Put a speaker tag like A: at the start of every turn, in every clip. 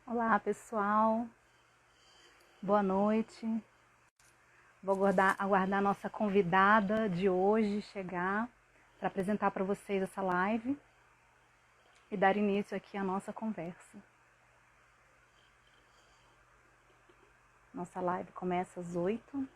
A: Olá, pessoal. Boa noite. Vou aguardar a nossa convidada de hoje chegar para apresentar para vocês essa live e dar início aqui à nossa conversa. Nossa live começa às 8.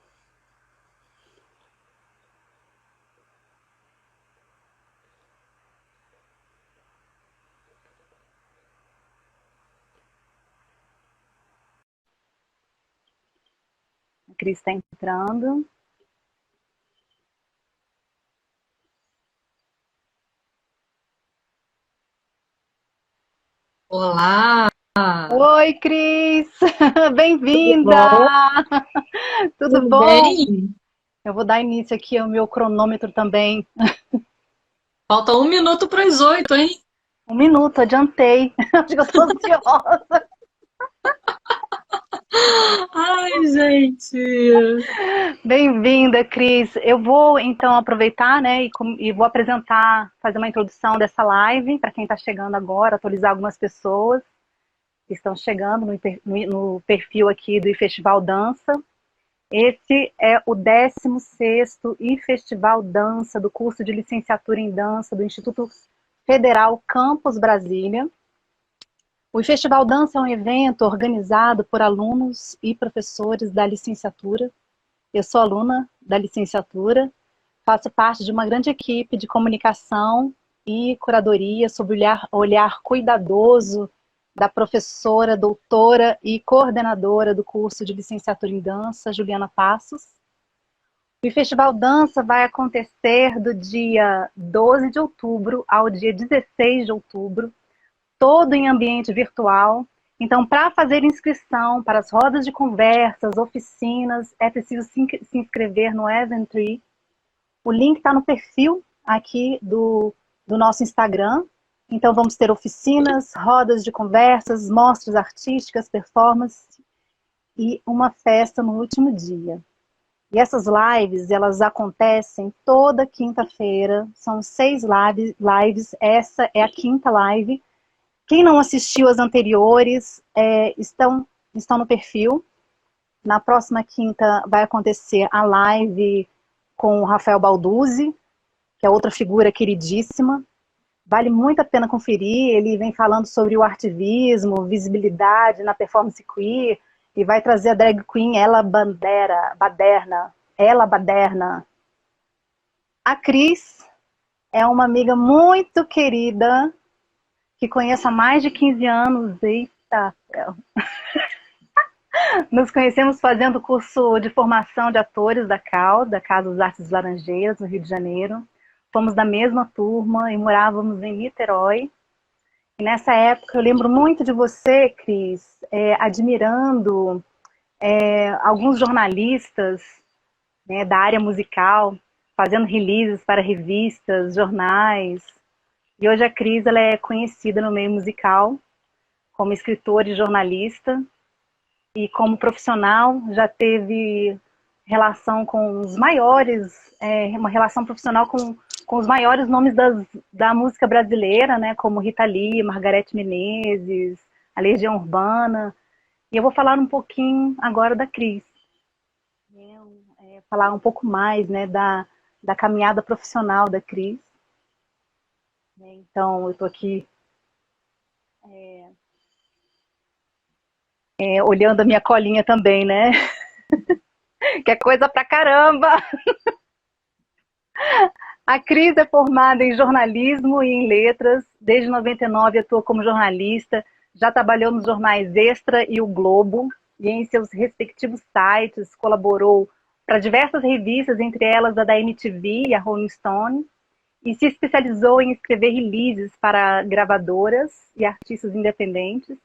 A: A Cris está entrando.
B: Olá,
A: Oi, Cris!
B: tudo
A: Bem-vinda!
B: bom?
A: Tudo
B: Tudo
A: bom?
B: bem?
A: Eu vou dar início aqui ao meu cronômetro também.
B: Falta 1 minuto para as 8, hein?
A: 1 minuto, adiantei. Acho que eu estou ansiosa.
B: Ai, gente.
A: Bem-vinda, Cris. Eu vou então aproveitar, né, e vou apresentar, fazer uma introdução dessa live para quem está chegando agora, atualizar algumas pessoas que estão chegando no perfil aqui do Festival Dança. Esse é o 16º Festival Dança do curso de licenciatura em dança do Instituto Federal Campus Brasília. O Festival Dança é um evento organizado por alunos e professores da licenciatura. Eu sou aluna da licenciatura, faço parte de uma grande equipe de comunicação e curadoria sob o olhar cuidadoso da professora, doutora e coordenadora do curso de licenciatura em dança, Juliana Passos. O Festival Dança vai acontecer do dia 12 de outubro ao dia 16 de outubro, todo em ambiente virtual. Então, para fazer inscrição para as rodas de conversas, oficinas, é preciso se inscrever no Eventbrite. O link está no perfil aqui do nosso Instagram. Então, vamos ter oficinas, rodas de conversas, mostras artísticas, performance e uma festa no último dia. E essas lives, elas acontecem toda quinta-feira. São 6 lives, essa é a quinta live. Quem não assistiu as anteriores estão no perfil. Na próxima quinta vai acontecer a live com o Rafael Balduzzi, que é outra figura queridíssima. Vale muito a pena conferir. Ele vem falando sobre o ativismo, visibilidade na performance queer, e vai trazer a drag queen Ela Baderna. A Cris é uma amiga muito querida, que conheço há mais de 15 anos. Eita, nos conhecemos fazendo curso de formação de atores da CAL, da Casa das Artes Laranjeiras, no Rio de Janeiro. Fomos da mesma turma e morávamos em Niterói. E nessa época eu lembro muito de você, Cris, admirando alguns jornalistas, né, da área musical, fazendo releases para revistas, jornais. E hoje a Cris, ela é conhecida no meio musical como escritora e jornalista. E como profissional já teve relação com os maiores, uma relação profissional com os maiores nomes da música brasileira, né, como Rita Lee, Margareth Menezes, a Legião Urbana. E eu vou falar um pouquinho agora da Cris, falar um pouco mais, né, da caminhada profissional da Cris. Então, eu estou aqui olhando a minha colinha também, né? Que é coisa pra caramba! A Cris é formada em jornalismo e em letras. Desde 99 atua como jornalista. Já trabalhou nos jornais Extra e O Globo. E em seus respectivos sites colaborou para diversas revistas, entre elas a da MTV e a Rolling Stone. E se especializou em escrever releases para gravadoras e artistas independentes.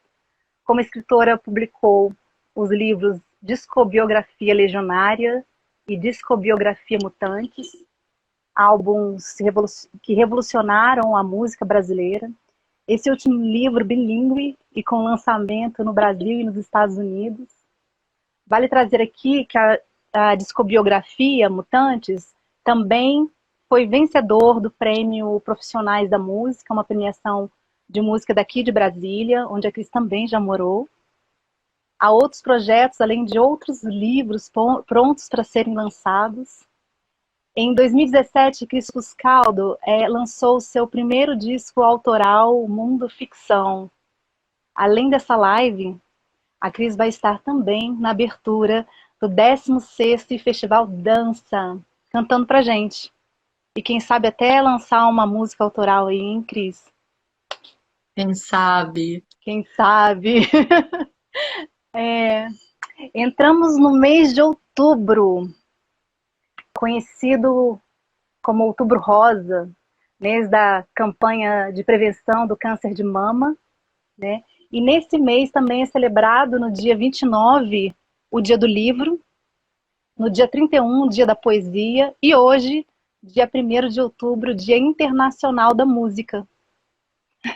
A: Como escritora, publicou os livros Discobiografia Legionária e Discobiografia Mutantes, álbuns que revolucionaram a música brasileira. Esse último livro, bilíngue e com lançamento no Brasil e nos Estados Unidos. Vale trazer aqui que a discobiografia Mutantes também foi vencedor do Prêmio Profissionais da Música, uma premiação de música daqui de Brasília, onde a Cris também já morou. Há outros projetos, além de outros livros prontos para serem lançados. Em 2017, Cris Fuscaldo lançou o seu primeiro disco autoral, Mundo Ficção. Além dessa live, a Cris vai estar também na abertura do 16º Festival Dança, cantando pra gente. E quem sabe até lançar uma música autoral aí, hein, Cris?
B: Quem sabe?
A: Quem sabe? Entramos no mês de outubro, conhecido como Outubro Rosa, mês da campanha de prevenção do câncer de mama, né? E nesse mês também é celebrado no dia 29 o Dia do Livro, no dia 31 o Dia da Poesia e hoje, dia 1º de outubro, Dia Internacional da Música.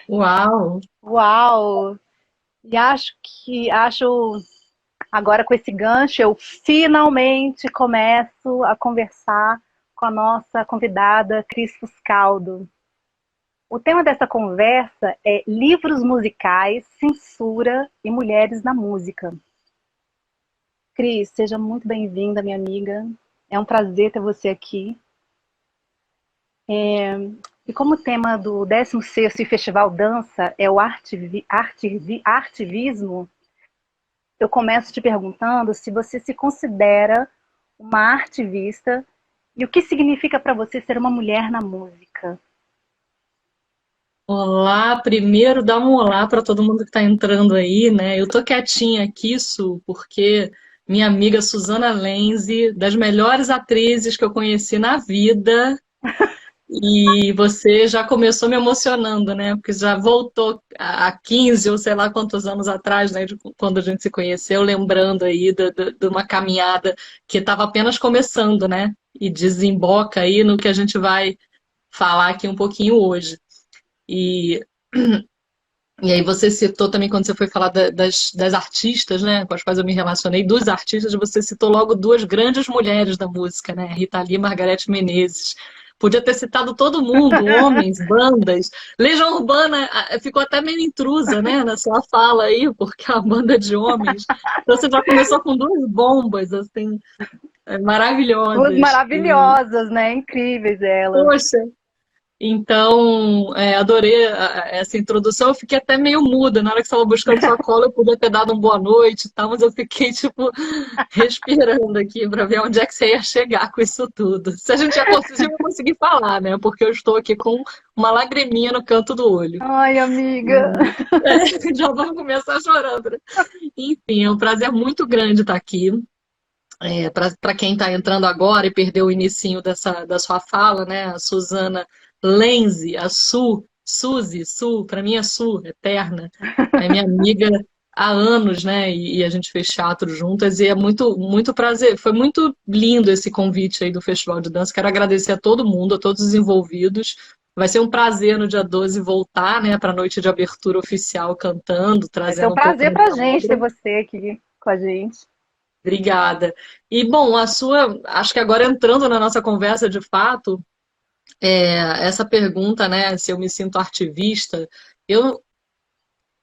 B: Uau!
A: Uau! E acho agora com esse gancho eu finalmente começo a conversar com a nossa convidada Cris Fuscaldo. O tema dessa conversa é livros musicais, censura e mulheres na música. Cris, seja muito bem-vinda, minha amiga. É um prazer ter você aqui. E como o tema do 16º Festival Dança é o artivismo, eu começo te perguntando se você se considera uma artivista e o que significa para você ser uma mulher na música.
B: Olá, primeiro dá um olá para todo mundo que está entrando aí, né? Eu tô quietinha aqui, Su, porque minha amiga Suzana Lenzi, das melhores atrizes que eu conheci na vida, e você já começou me emocionando, né? Porque já voltou há 15 ou sei lá quantos anos atrás, né? Quando a gente se conheceu, lembrando aí de uma caminhada que estava apenas começando, né? E desemboca aí no que a gente vai falar aqui um pouquinho hoje. E, e aí você citou também, quando você foi falar das artistas, né, com as quais eu me relacionei, dos artistas, você citou logo duas grandes mulheres da música, né, Rita Lee e Margareth Menezes. Podia ter citado todo mundo, homens, bandas. Legião Urbana ficou até meio intrusa, né, na sua fala aí, porque é uma banda de homens. Então você já começou com duas bombas, assim, maravilhosas.
A: Maravilhosas, né? Incríveis elas.
B: Poxa, então, adorei essa introdução. Eu fiquei até meio muda. Na hora que você estava buscando sua cola, eu podia ter dado um boa noite e tal, mas eu fiquei, tipo, respirando aqui para ver onde é que você ia chegar com isso tudo. Se a gente ia conseguir falar, né? Porque eu estou aqui com uma lagriminha no canto do olho.
A: Ai, amiga.
B: Já vamos começar chorando, né? Enfim, é um prazer muito grande estar aqui. Para quem está entrando agora e perdeu o inicinho da sua fala, né? A Suzana Lenzi, a Suzy, para mim é Su, eterna. É minha amiga há anos, né? E a gente fez teatro juntas e é muito, muito prazer. Foi muito lindo esse convite aí do Festival de Dança. Quero agradecer a todo mundo, a todos os envolvidos. Vai ser um prazer no dia 12 voltar, né, para a noite de abertura oficial cantando,
A: Vai ser um
B: trazendo um pouco
A: prazer
B: da
A: pra
B: minha
A: gente ter
B: obra.
A: você aqui com a gente.
B: Obrigada. E, bom, acho que agora entrando na nossa conversa de fato, essa pergunta, né, se eu me sinto ativista, eu,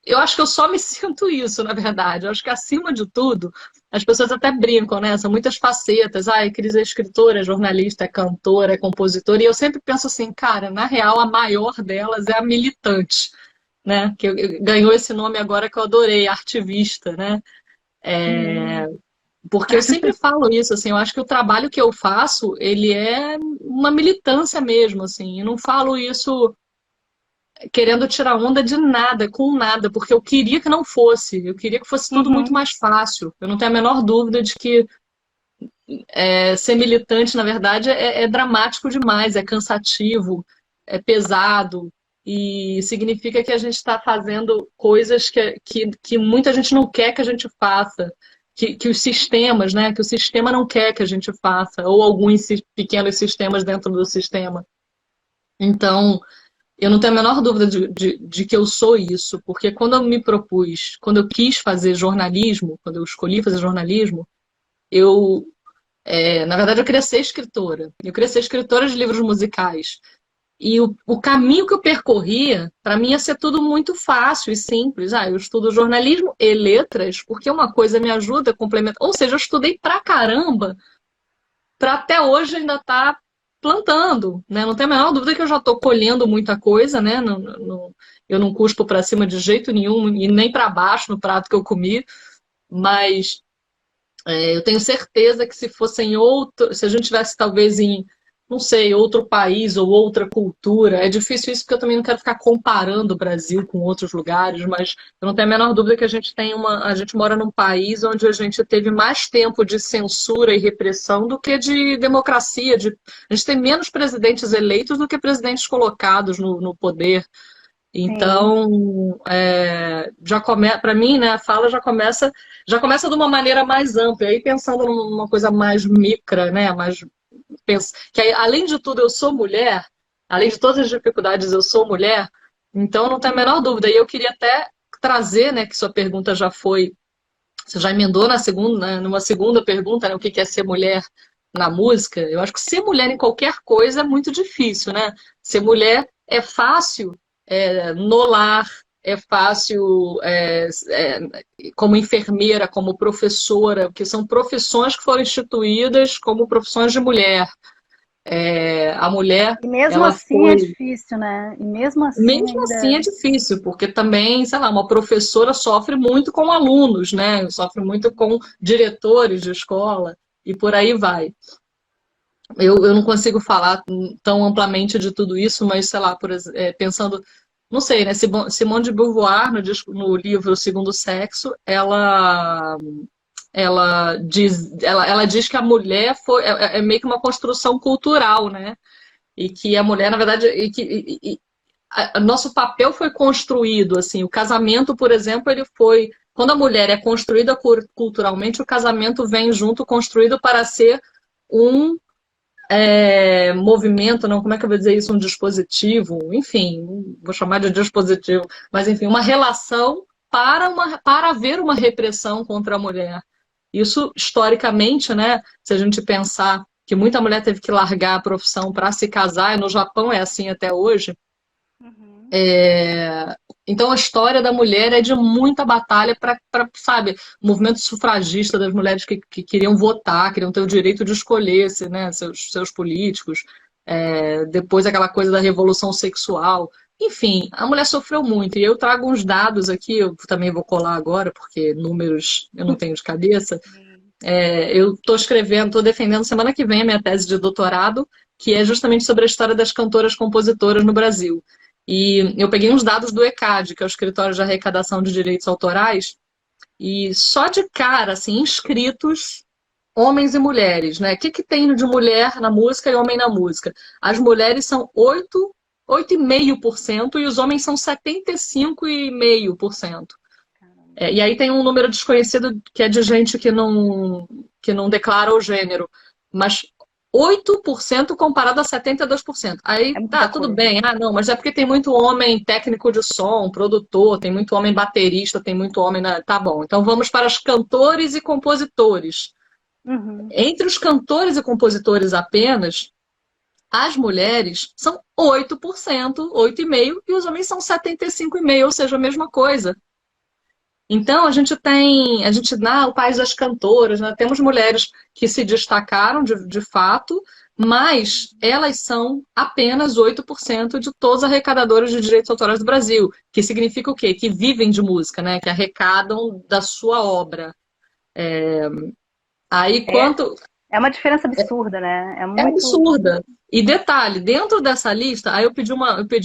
B: eu acho que eu só me sinto isso, na verdade. Eu acho que, acima de tudo, as pessoas até brincam, né? São muitas facetas. Ai, Cris é escritora, é jornalista, é cantora, é compositora. E eu sempre penso assim, cara, na real, a maior delas é a militante, né? Ganhou esse nome agora que eu adorei, ativista, né? Porque eu sempre falo isso, assim, eu acho que o trabalho que eu faço, ele é uma militância mesmo, assim, e não falo isso querendo tirar onda de nada, com nada, porque eu queria que não fosse, eu queria que fosse tudo muito
A: Uhum.
B: mais fácil. Eu não tenho a menor dúvida de que ser militante, na verdade, é dramático demais, é cansativo, é pesado, e significa que a gente está fazendo coisas que muita gente não quer que a gente faça. Que os sistemas, né? Que o sistema não quer que a gente faça, ou alguns pequenos sistemas dentro do sistema. Então, eu não tenho a menor dúvida de que eu sou isso, porque quando eu me propus, quando eu quis fazer jornalismo, quando eu escolhi fazer jornalismo, eu, na verdade, eu queria ser escritora. Eu queria ser escritora de livros musicais. E o caminho que eu percorria, para mim, ia ser tudo muito fácil e simples. Ah, eu estudo jornalismo e letras, porque uma coisa me ajuda a complementar. Ou seja, eu estudei pra caramba para até hoje ainda estar plantando, né? Não tem a menor dúvida que eu já estou colhendo muita coisa, né? Eu não cuspo para cima de jeito nenhum e nem para baixo no prato que eu comi, mas eu tenho certeza que se fossem outro, se a gente tivesse talvez em, não sei, outro país ou outra cultura, é difícil isso porque eu também não quero ficar comparando o Brasil com outros lugares, mas eu não tenho a menor dúvida que a gente mora num país onde a gente teve mais tempo de censura e repressão do que de democracia, a gente tem menos presidentes eleitos do que presidentes colocados no poder.
A: Sim,
B: Então, para mim, né, a fala já começa de uma maneira mais ampla. Aí pensando numa coisa mais micra, né, que aí, além de tudo eu sou mulher, além de todas as dificuldades eu sou mulher, então não tem a menor dúvida. E eu queria até trazer, né, que sua pergunta já foi, você já emendou na segunda, né, numa segunda pergunta, né, o que é ser mulher na música. Eu acho que ser mulher em qualquer coisa é muito difícil, né? Ser mulher é fácil no lar, é fácil como enfermeira, como professora, porque são profissões que foram instituídas como profissões de mulher. A mulher,
A: e mesmo
B: ela
A: assim é
B: foi.
A: difícil, né? E mesmo assim
B: Mesmo assim é
A: ainda.
B: difícil, porque também, sei lá, uma professora sofre muito com alunos, né? Sofre muito com diretores de escola e por aí vai. Eu não consigo falar tão amplamente de tudo isso, mas, sei lá, pensando, não sei, né? Simone de Beauvoir, no livro O Segundo Sexo, ela diz que a mulher é meio que uma construção cultural, né? E que a mulher, na verdade, nosso papel foi construído, assim, o casamento, por exemplo, ele foi, quando a mulher é construída culturalmente, o casamento vem junto construído para ser um movimento, não, como é que eu vou dizer isso? Um dispositivo, enfim, vou chamar de dispositivo, mas enfim, uma relação para haver uma repressão contra a mulher. Isso, historicamente, né, se a gente pensar que muita mulher teve que largar a profissão para se casar, e no Japão é assim até hoje,
A: Uhum.
B: é, então a história da mulher é de muita batalha para, sabe, o movimento sufragista das mulheres que queriam votar, queriam ter o direito de escolher né, seus políticos, depois aquela coisa da revolução sexual. Enfim, a mulher sofreu muito. E eu trago uns dados aqui, eu também vou colar agora, porque números eu não tenho de cabeça.
A: Sim.
B: Eu estou escrevendo, estou defendendo semana que vem a minha tese de doutorado, que é justamente sobre a história das cantoras-compositoras no Brasil. E eu peguei uns dados do ECAD, que é o Escritório de Arrecadação de Direitos Autorais, e só de cara, assim, inscritos, homens e mulheres, né? O que tem de mulher na música e homem na música? As mulheres são 8,5% e os homens são 75,5%.
A: Caramba.
B: E aí tem um número desconhecido que é de gente que não declara o gênero, mas 8% comparado a 72%. Aí
A: É muita
B: tá, tudo
A: coisa.
B: bem. Ah, não, mas é porque tem muito homem técnico de som, produtor, tem muito homem baterista, tem muito homem na. Tá bom, então vamos para os cantores e compositores.
A: Uhum.
B: Entre os cantores e compositores apenas, as mulheres são 8%, 8,5%, e os homens são 75,5%, ou seja, a mesma coisa. Então, o país das cantoras, né? Temos mulheres que se destacaram de fato, mas elas são apenas 8% de todos os arrecadadores de direitos autorais do Brasil, que significa o quê? Que vivem de música, né? Que arrecadam da sua obra. Aí,
A: É,
B: quanto.
A: é uma diferença absurda, né? É
B: É
A: muito.
B: absurda. E detalhe, dentro dessa lista, aí eu pedi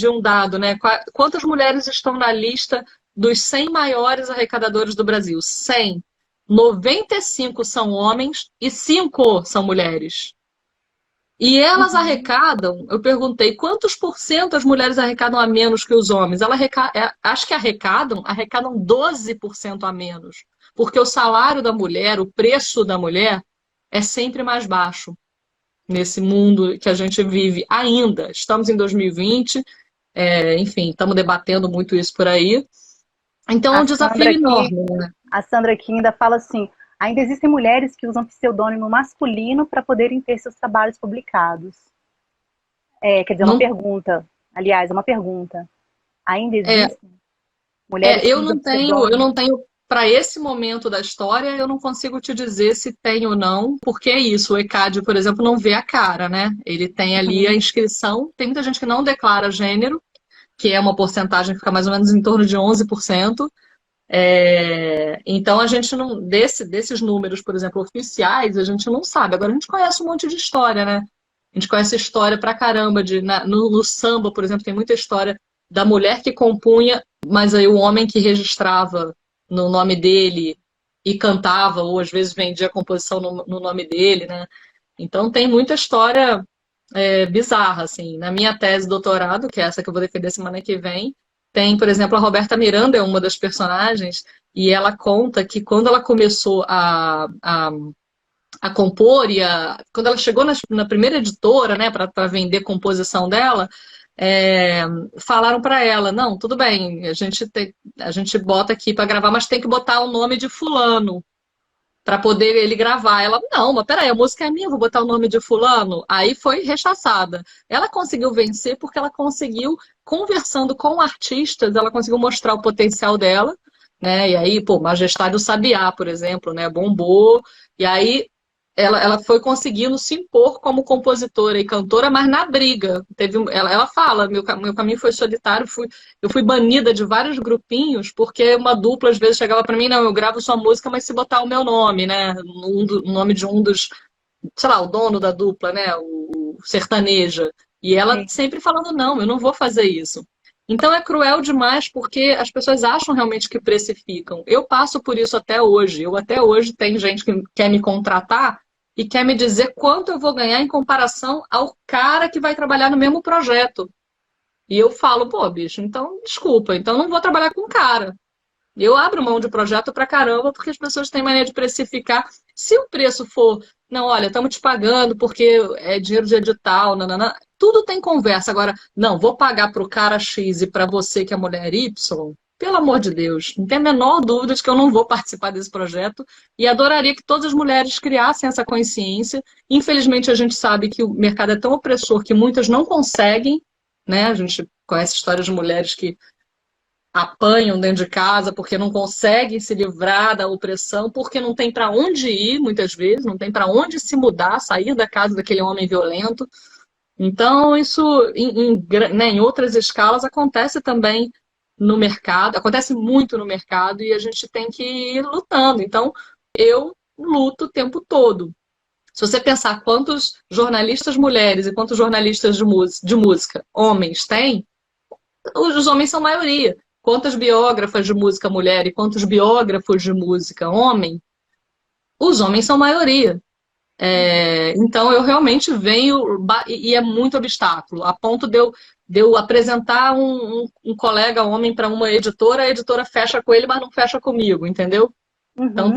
B: um dado, né? Quantas mulheres estão na lista dos 100 maiores arrecadadores do Brasil? 100. 95 são homens e 5 são mulheres. E elas
A: Uhum.
B: arrecadam, eu perguntei, quantos por cento as mulheres arrecadam a menos que os homens? Acho que arrecadam 12% a menos. Porque o salário da mulher, o preço da mulher, é sempre mais baixo nesse mundo que a gente vive ainda. Estamos em 2020, enfim, estamos debatendo muito isso por aí. Então, é
A: A
B: um
A: Sandra
B: desafio
A: aqui,
B: enorme, né?
A: a Sandra aqui ainda fala assim: ainda existem mulheres que usam pseudônimo masculino para poderem ter seus trabalhos publicados. Quer dizer, uma
B: Não,
A: pergunta. Aliás, é uma pergunta. Ainda
B: é,
A: existem mulheres que
B: eu
A: usam
B: não tenho,
A: pseudônimo?
B: para esse momento da história, eu não consigo te dizer se tem ou não, porque é isso, o ECAD, por exemplo, não vê a cara, né? Ele tem ali a
A: Uhum.
B: inscrição, tem muita gente que não declara gênero, que é uma porcentagem que fica mais ou menos em torno de 11%. Então a gente não, desses números, por exemplo, oficiais, a gente não sabe. Agora a gente conhece um monte de história, né? A gente conhece história pra caramba no samba, por exemplo, tem muita história da mulher que compunha, mas aí o homem que registrava no nome dele e cantava, ou às vezes vendia a composição no nome dele, né? Então tem muita história bizarra, assim. Na minha tese de doutorado, que é essa que eu vou defender semana que vem, tem, por exemplo, a Roberta Miranda é uma das personagens, e ela conta que quando ela começou a compor, quando ela chegou na primeira editora, né, para vender a composição dela, é, falaram para ela, não, tudo bem, a gente bota aqui para gravar, mas tem que botar o nome de fulano para poder ele gravar. Ela, não, mas peraí, a música é minha, vou botar o nome de fulano. Aí foi rechaçada. Ela conseguiu vencer porque ela conseguiu, conversando com artistas, ela conseguiu mostrar o potencial dela, né? E aí, pô, Majestade do Sabiá, por exemplo, né? Bombou. E aí ela foi conseguindo se impor como compositora e cantora, mas na briga. Ela fala, meu caminho foi solitário, eu fui banida de vários grupinhos, porque uma dupla às vezes chegava para mim, não, eu gravo sua música, mas se botar o meu nome, né? O nome de um dos, sei lá, o dono da dupla, né? O sertaneja. E ela
A: Sim.
B: sempre falando, não, eu não vou fazer isso. Então é cruel demais porque as pessoas acham realmente que precificam. Eu passo por isso até hoje. Eu até hoje tenho gente que quer me contratar e quer me dizer quanto eu vou ganhar em comparação ao cara que vai trabalhar no mesmo projeto. E eu falo, pô, bicho, então desculpa, então não vou trabalhar com cara. Eu abro mão de projeto pra caramba porque as pessoas têm mania de precificar. Se o preço for, não, olha, estamos te pagando porque é dinheiro de edital, nanana, tudo tem conversa. Agora, não, vou pagar pro cara X e para você que é mulher Y. Pelo amor de Deus, não tem a menor dúvida de que eu não vou participar desse projeto e adoraria que todas as mulheres criassem essa consciência. Infelizmente, a gente sabe que o mercado é tão opressor que muitas não conseguem, né? A gente conhece histórias de mulheres que apanham dentro de casa porque não conseguem se livrar da opressão, porque não tem para onde ir, muitas vezes, não tem para onde se mudar, sair da casa daquele homem violento. Então, isso né, em outras escalas acontece também no mercado, acontece muito no mercado e a gente tem que ir lutando. Então, eu luto o tempo todo. Se você pensar quantos jornalistas mulheres e quantos jornalistas de música homens tem, os homens são maioria. Quantas biógrafas de música mulher e quantos biógrafos de música homem, os homens são maioria. Então eu realmente venho e é muito obstáculo, a ponto de eu apresentar um colega homem para uma editora, a editora fecha com ele, mas não fecha comigo, entendeu? Então
A: Uhum.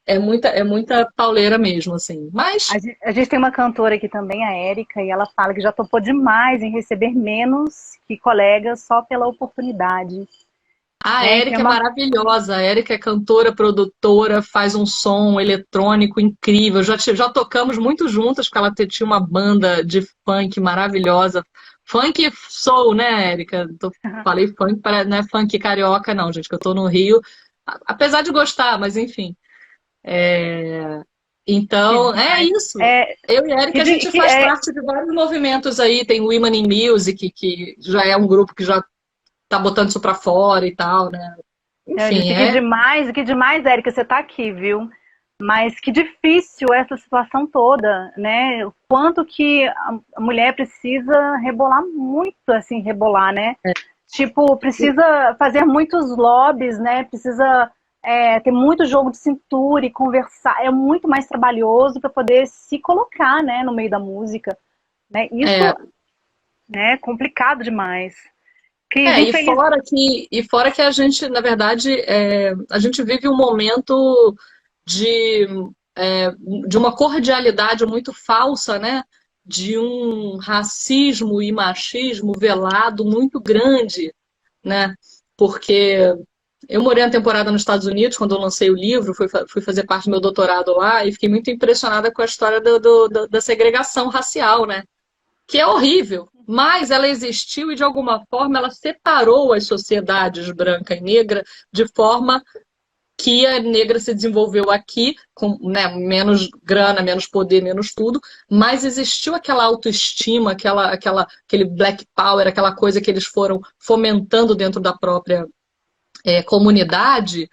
B: é muita pauleira mesmo, assim. Mas
A: A gente tem uma cantora aqui também, a Érica, e ela fala que já topou demais em receber menos que colegas só pela oportunidade,
B: a
A: né? Que é
B: Érica é
A: uma...
B: maravilhosa. A Érica é cantora, produtora, faz um som eletrônico incrível. Já tocamos muito juntas, porque ela tinha uma banda de funk maravilhosa. Funk soul, né, Érica? Falei funk, não é funk carioca, não, gente, que eu tô no Rio. Apesar de gostar, mas enfim.
A: Que
B: Então, é
A: demais.
B: isso.
A: É,
B: Eu e a
A: que,
B: Érica, a
A: de-
B: gente
A: que,
B: faz
A: é,
B: parte de vários movimentos aí. Tem o Women in Music, que já é um grupo que já tá botando isso pra fora e tal, né?
A: eu
B: Enfim,
A: disse que demais, Érica, você tá aqui, viu? Mas que difícil essa situação toda, né? O quanto que a mulher precisa rebolar muito, assim, rebolar, né? Tipo, precisa fazer muitos lobbies, né? Precisa ter muito jogo de cintura e conversar. É muito mais trabalhoso para poder se colocar, né, no meio da música, né? Isso,
B: é,
A: né, é complicado demais. Cris,
B: e fora que a gente, na verdade, a gente vive um momento de, de uma cordialidade muito falsa, né? De um racismo e machismo velado muito grande, né? Porque eu morei uma temporada nos Estados Unidos quando eu lancei o livro, fui fazer parte do meu doutorado lá e fiquei muito impressionada com a história da segregação racial, né? que é horrível, mas ela existiu e, de alguma forma, ela separou as sociedades branca e negra de forma que a negra se desenvolveu aqui, com, né, menos grana, menos poder, menos tudo, mas existiu aquela autoestima, aquele black power, aquela coisa que eles foram fomentando dentro da própria comunidade,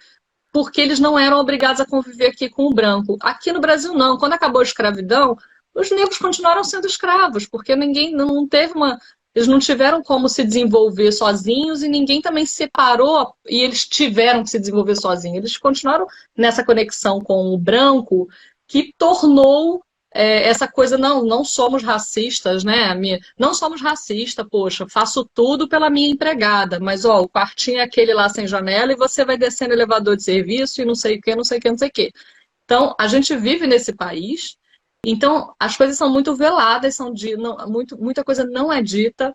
B: porque eles não eram obrigados a conviver aqui com o branco. Aqui no Brasil, não. Quando acabou a escravidão, os negros continuaram sendo escravos, porque ninguém não teve uma. Eles não tiveram como se desenvolver sozinhos e ninguém também se separou e eles tiveram que se desenvolver sozinhos. Eles continuaram nessa conexão com o branco que tornou essa coisa, não somos racistas, né? Não somos racistas, poxa, faço tudo pela minha empregada, mas ó, o quartinho é aquele lá sem janela e você vai descer no elevador de serviço e não sei o que, não sei o que, não sei o que. Então, a gente vive nesse país, então as coisas são muito veladas, muita coisa não é dita.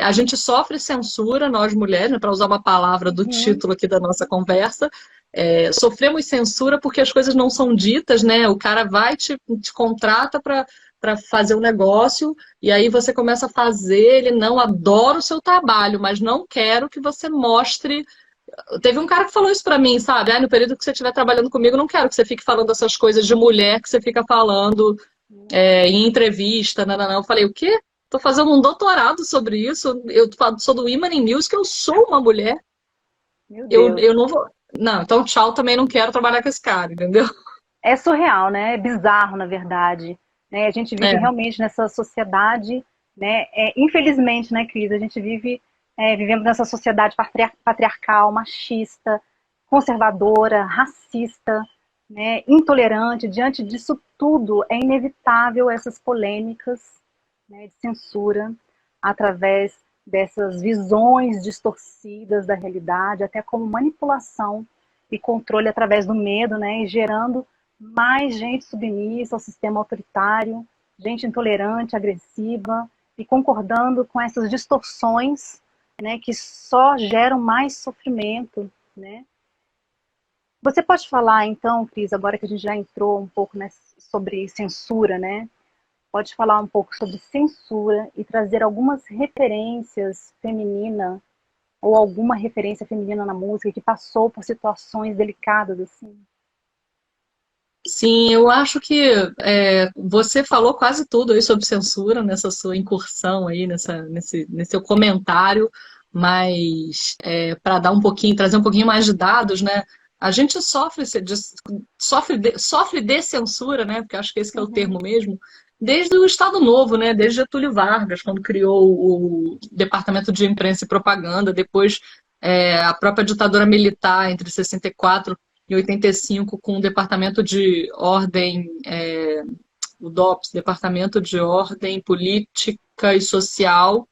B: A gente sofre censura, nós mulheres, né, para usar uma palavra do
A: Uhum.
B: título aqui da nossa conversa, sofremos censura porque as coisas não são ditas, né? O cara vai te contrata para fazer um negócio e aí você começa a fazer, ele não adora o seu trabalho, mas não quero que você mostre. Teve um cara que falou isso para mim, sabe? No período que você estiver trabalhando comigo, não quero que você fique falando essas coisas de mulher que você fica falando em entrevista, não. Eu falei, o quê? Tô fazendo um doutorado sobre isso. Eu sou do Women in Music, eu sou uma mulher.
A: Meu
B: Eu,
A: Deus.
B: eu não vou. Não, então tchau, também não quero trabalhar com esse cara, entendeu?
A: É surreal, né? É bizarro, na verdade. Né? A gente vive
B: É.
A: realmente nessa sociedade, né? Infelizmente, né, Cris? A gente vivemos nessa sociedade patriarcal, machista, conservadora, racista, né? Intolerante. Diante disso tudo, é inevitável essas polêmicas, né, de censura através dessas visões distorcidas da realidade, até como manipulação e controle através do medo, né, e gerando mais gente submissa ao sistema autoritário, gente intolerante, agressiva, e concordando com essas distorções, né, que só geram mais sofrimento, né. Você pode falar, então, Cris, agora que a gente já entrou um pouco, né, sobre censura, né, pode falar um pouco sobre censura e trazer algumas referências femininas ou alguma referência feminina na música que passou por situações delicadas assim?
B: Sim, eu acho que você falou quase tudo aí sobre censura nessa sua incursão aí, nesse seu comentário, mas para dar um pouquinho, trazer um pouquinho mais de dados, né? A gente sofre de censura, né? Porque acho que esse que é o
A: Uhum.
B: termo mesmo, desde o Estado Novo, né? Desde Getúlio Vargas, quando criou o Departamento de Imprensa e Propaganda, depois a própria ditadura militar entre 64 em 85 com o Departamento de Ordem, o DOPS, Departamento de Ordem Política e Social,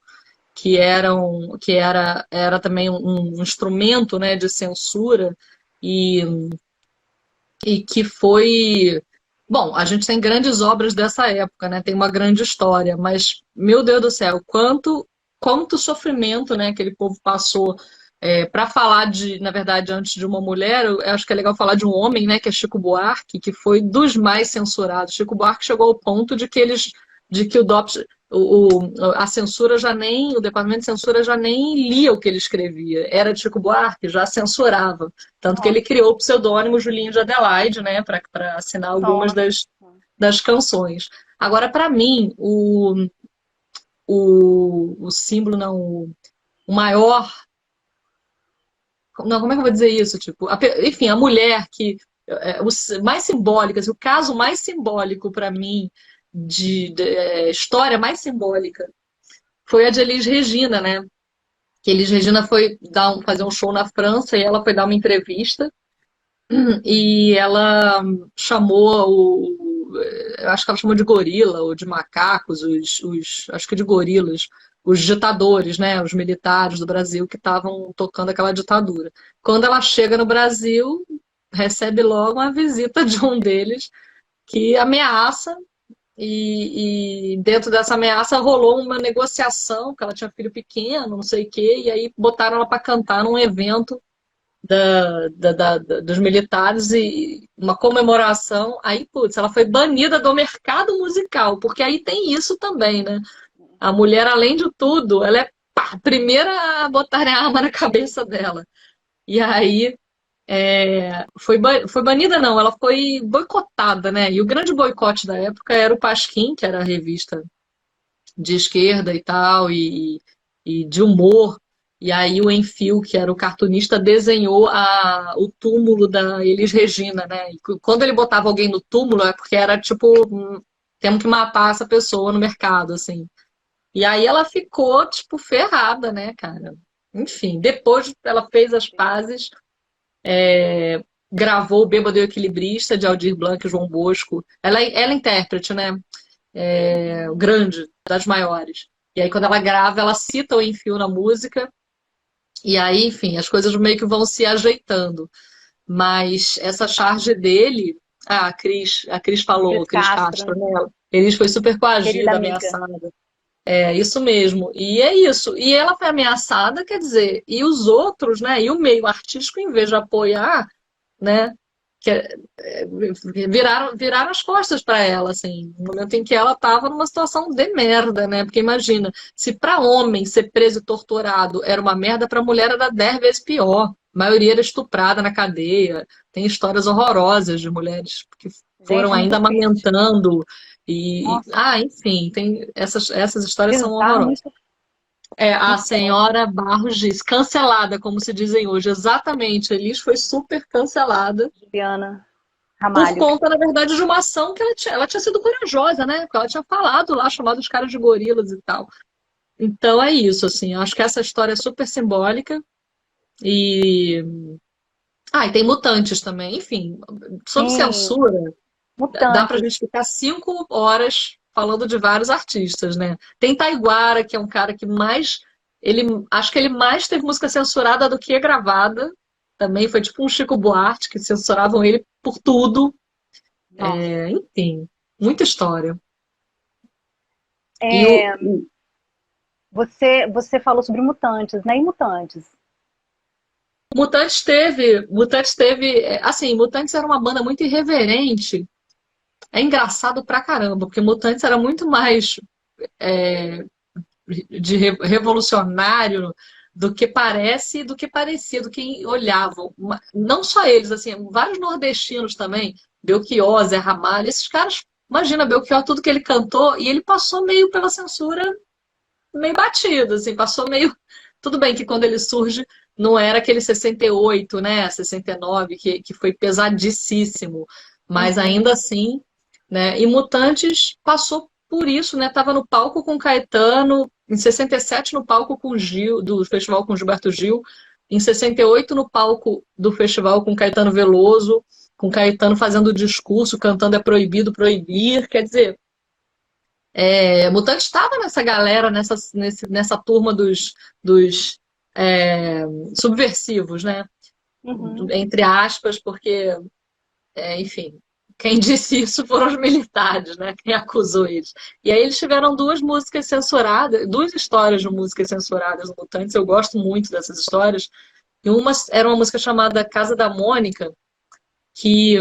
B: que era também um instrumento, né, de censura e, e que foi. Bom, a gente tem grandes obras dessa época, né? Tem uma grande história, mas, meu Deus do céu, quanto sofrimento, né, aquele povo passou para falar na verdade, antes de uma mulher, eu acho que é legal falar de um homem, né, que é Chico Buarque, que foi dos mais censurados. Chico Buarque chegou ao ponto de que o DOPS, a censura já nem, o departamento de censura já nem lia o que ele escrevia. Era de Chico Buarque, já censurava. Tanto que ele
A: Nossa,
B: criou o pseudônimo Julinho de Adelaide, né, para assinar algumas
A: toma.
B: das canções. Agora, para mim, o símbolo, não, o maior. Não, como é que eu vou dizer isso? Tipo, enfim, a mulher que. Mais simbólica, assim, o caso mais simbólico para mim, história mais simbólica, foi a de Elis Regina, né? Que Elis Regina foi fazer um show na França e ela foi dar uma entrevista e ela chamou eu acho que ela chamou de gorila ou de macacos, acho que de gorilas, os ditadores, né, os militares do Brasil que estavam tocando aquela ditadura. Quando ela chega no Brasil, recebe logo uma visita de um deles que ameaça e dentro dessa ameaça rolou uma negociação, porque ela tinha filho pequeno, não sei o quê, e aí botaram ela para cantar num evento dos militares e uma comemoração. Aí, putz, ela foi banida do mercado musical, porque aí tem isso também, né? A mulher, além de tudo, ela é pá, a primeira a botar a arma na cabeça dela. E aí foi banida, não, ela foi boicotada, né? E o grande boicote da época era o Pasquim, que era a revista de esquerda e tal, e de humor. E aí o Enfio, que era o cartunista, desenhou o túmulo da Elis Regina, né? E quando ele botava alguém no túmulo, é porque era tipo, temos que matar essa pessoa no mercado, assim. E aí ela ficou, tipo, ferrada, né, cara? Enfim, depois ela fez as pazes, gravou o Bêbado e o Equilibrista, de Aldir Blanc e João Bosco. Ela é intérprete, né? O grande, das maiores. E aí, quando ela grava, ela cita o Enfio na música. E aí, enfim, as coisas meio que vão se ajeitando. Mas essa charge dele, a Cris falou,
A: Cris
B: Cris
A: Castro,
B: Castro, né? Eles foi super
A: querida
B: coagida,
A: amiga.
B: ameaçada. É isso mesmo. E é isso. E ela foi ameaçada, quer dizer, e os outros, né? E o meio artístico, em vez de apoiar, né? Viraram as costas para ela, assim, no momento em que ela estava numa situação de merda, né? Porque imagina, se para homem ser preso e torturado era uma merda, para mulher era 10 vezes pior. A maioria era estuprada na cadeia. Tem histórias horrorosas de mulheres que foram
A: Gente, muito
B: ainda
A: triste.
B: amamentando.
A: Nossa,
B: Enfim, tem essas histórias são
A: bizarro,
B: horrorosas.
A: muito,
B: A
A: muito sério.
B: senhora Barros diz, cancelada, como se dizem hoje. Exatamente, Elis foi super cancelada
A: Juliana
B: por
A: Ramalho.
B: conta, na verdade, de uma ação que ela tinha sido corajosa, né? Porque ela tinha falado lá, chamado os caras de gorilas e tal. Então é isso, assim. Eu acho que essa história é super simbólica. E. E tem mutantes também. Enfim, sobre
A: Sim,
B: censura, dá pra
A: mutantes.
B: gente ficar 5 horas falando de vários artistas, né? Tem Taiguara, que é um cara que mais. Acho que ele mais teve música censurada do que gravada. Também foi tipo um Chico Buarque, que censuravam ele por tudo.
A: Nossa.
B: Enfim, muita história. E
A: É, você falou sobre mutantes, né? E mutantes?
B: assim, Mutantes era uma banda muito irreverente. É engraçado pra caramba, porque Mutantes era muito mais revolucionário do que parece, do que parecia, do que olhavam. Não só eles, assim, vários nordestinos também, Belchior, Zé Ramalho, esses caras, imagina, Belchior, tudo que ele cantou, e ele passou meio pela censura meio batido, assim, passou meio. Tudo bem que quando ele surge não era aquele 68, né? 69, que foi pesadíssimo, mas
A: Uhum.
B: ainda assim, né? E Mutantes passou por isso, né? Tava no palco com Caetano, em 67 no palco com Gil, do festival com Gilberto Gil, em 68 no palco do festival com Caetano Veloso, com Caetano fazendo discurso, cantando É Proibido Proibir, quer dizer, Mutante estava nessa galera, nessa turma dos é, subversivos, né?
A: Uhum.
B: Entre aspas, porque, enfim, quem disse isso foram os militares, né? Quem acusou eles. E aí eles tiveram duas músicas censuradas, duas histórias de músicas censuradas no Mutantes. Eu gosto muito dessas histórias. E uma era uma música chamada Casa da Mônica, que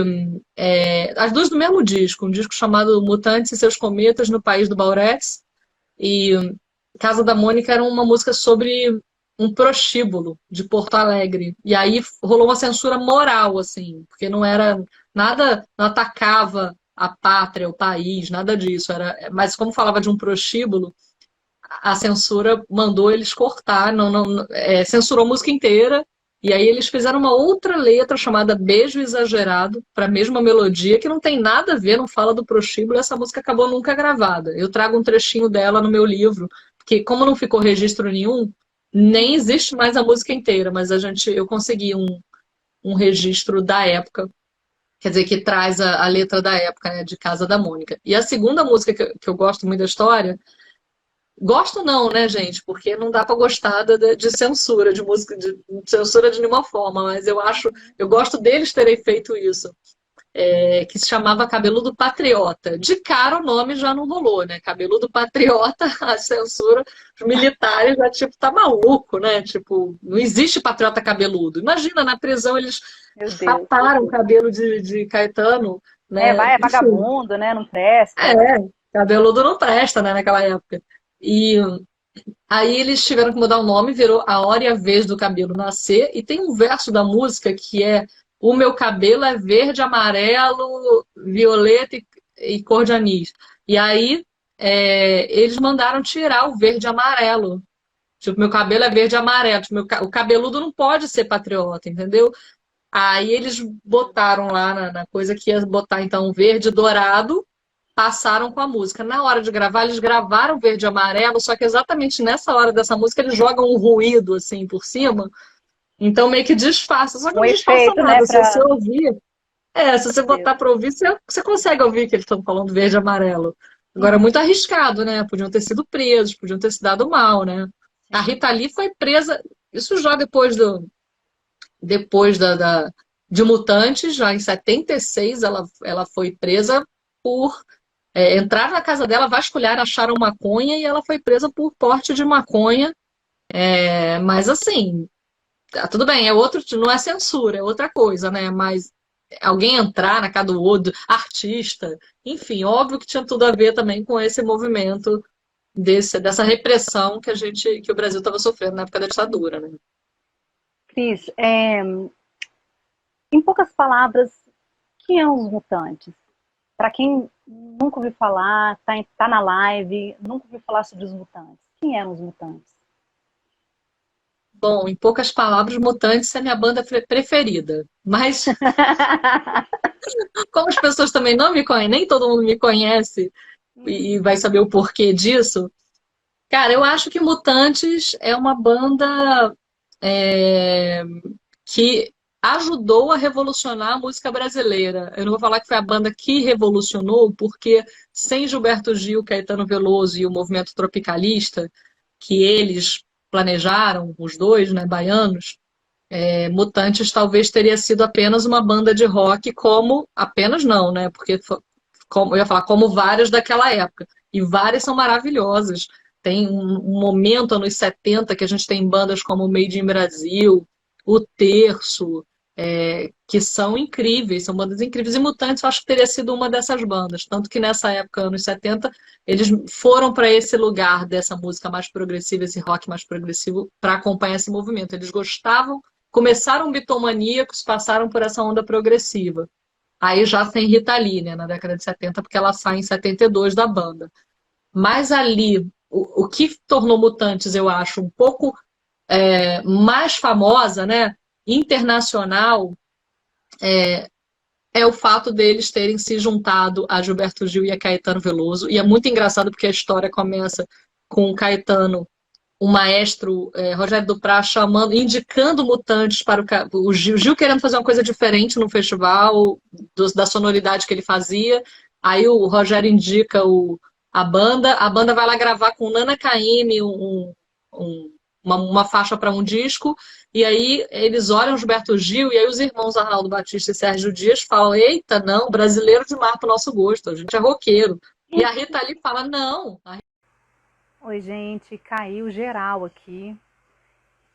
B: as duas do mesmo disco, um disco chamado Mutantes e Seus Cometas no País do Baurex, e Casa da Mônica era uma música sobre um prostíbulo de Porto Alegre. E aí rolou uma censura moral, assim, porque não era nada, não atacava a pátria, o país, nada disso. Mas como falava de um prostíbulo, a censura mandou eles cortar, censurou a música inteira. E aí eles fizeram uma outra letra chamada Beijo Exagerado, para a mesma melodia, que não tem nada a ver, não fala do prostíbulo, essa música acabou nunca gravada. Eu trago um trechinho dela no meu livro, porque como não ficou registro nenhum, nem existe mais a música inteira, mas eu consegui um registro da época, quer dizer, que traz a letra da época, né, de Casa da Mônica. E a segunda música que eu gosto muito da história. Gosto não, né, gente? Porque não dá para gostar de censura, de música, de censura de nenhuma forma, mas eu gosto deles terem feito isso. que se chamava Cabeludo Patriota. De cara o nome já não rolou, né? Cabeludo Patriota, a censura, os militares já, tipo, tá maluco, né? Tipo, não existe patriota cabeludo. Imagina, na prisão eles
A: Meu Deus.
B: raparam o cabelo de Caetano, né?
A: É
B: Enfim,
A: vagabundo, né? Não presta.
B: é, cabeludo não presta, né, naquela época. E aí eles tiveram que mudar o nome, virou A Hora e a Vez do Cabelo Nascer, e tem um verso da música que é: o meu cabelo é verde, amarelo, violeta e cor de anis. E aí eles mandaram tirar o verde e amarelo. Tipo, meu cabelo é verde e amarelo. Tipo, o cabeludo não pode ser patriota, entendeu? Aí eles botaram lá na coisa que ia botar, então, verde e dourado, passaram com a música. Na hora de gravar, eles gravaram verde e amarelo, só que exatamente nessa hora dessa música eles jogam um ruído assim por cima, então meio que disfarça. Só que
A: Um
B: não disfarça
A: efeito, né?
B: nada. Se você
A: Pra...
B: ouvir, se você
A: Deus.
B: botar para ouvir, você consegue ouvir que eles estão falando verde e amarelo. Agora, muito arriscado, né? Podiam ter sido presos, podiam ter se dado mal, né? A
A: Sim.
B: Rita Lee foi presa, isso já depois de Mutantes, já em 76, ela foi presa por entrar na casa dela, vasculhar, acharam maconha e ela foi presa por porte de maconha. Mas assim, tudo bem, não é censura, é outra coisa, né? Mas alguém entrar na casa do outro, artista, enfim, óbvio que tinha tudo a ver também com esse movimento dessa repressão que o Brasil estava sofrendo na época da ditadura, né?
A: Cris, em poucas palavras, quem são os mutantes? Para quem nunca ouviu falar, tá na live, nunca ouviu falar sobre os mutantes. Quem eram os mutantes?
B: Bom, em poucas palavras, Mutantes é minha banda preferida. Mas como as pessoas também não me conhecem, nem todo mundo me conhece e vai saber o porquê disso. Cara, eu acho que Mutantes é uma banda é, que ajudou a revolucionar a música brasileira. Eu não vou falar que foi a banda que revolucionou, porque sem Gilberto Gil, Caetano Veloso e o movimento tropicalista, que eles planejaram, os dois, né, baianos, Mutantes talvez teria sido apenas uma banda de rock, como apenas não, né? Porque como eu ia falar, como várias daquela época. E várias são maravilhosas. Tem um momento, anos 70, que a gente tem bandas como Made in Brasil, O Terço, que são incríveis, são bandas incríveis. E Mutantes eu acho que teria sido uma dessas bandas. Tanto que nessa época, anos 70, eles foram para esse lugar dessa música mais progressiva, esse rock mais progressivo, para acompanhar esse movimento. Eles gostavam, começaram bitomaníacos, passaram por essa onda progressiva. Aí já sem Rita Lee, né, na década de 70, porque ela sai em 72 da banda. Mas ali, o que tornou Mutantes, eu acho, um pouco mais famosa, né, internacional, é o fato deles terem se juntado a Gilberto Gil e a Caetano Veloso. E é muito engraçado porque a história começa com o Caetano, o maestro Rogério Duprat chamando, indicando Mutantes para o Gil. Gil querendo fazer uma coisa diferente no festival, da sonoridade que ele fazia. Aí o Rogério indica a banda vai lá gravar com Nana Caymmi uma faixa para um disco, e aí eles olham o Gilberto Gil, e aí os irmãos Arnaldo Batista e Sérgio Dias falam: eita, não, brasileiro demais para o nosso gosto, a gente é roqueiro. E a Rita ali fala: não.
A: Oi, gente, caiu geral aqui.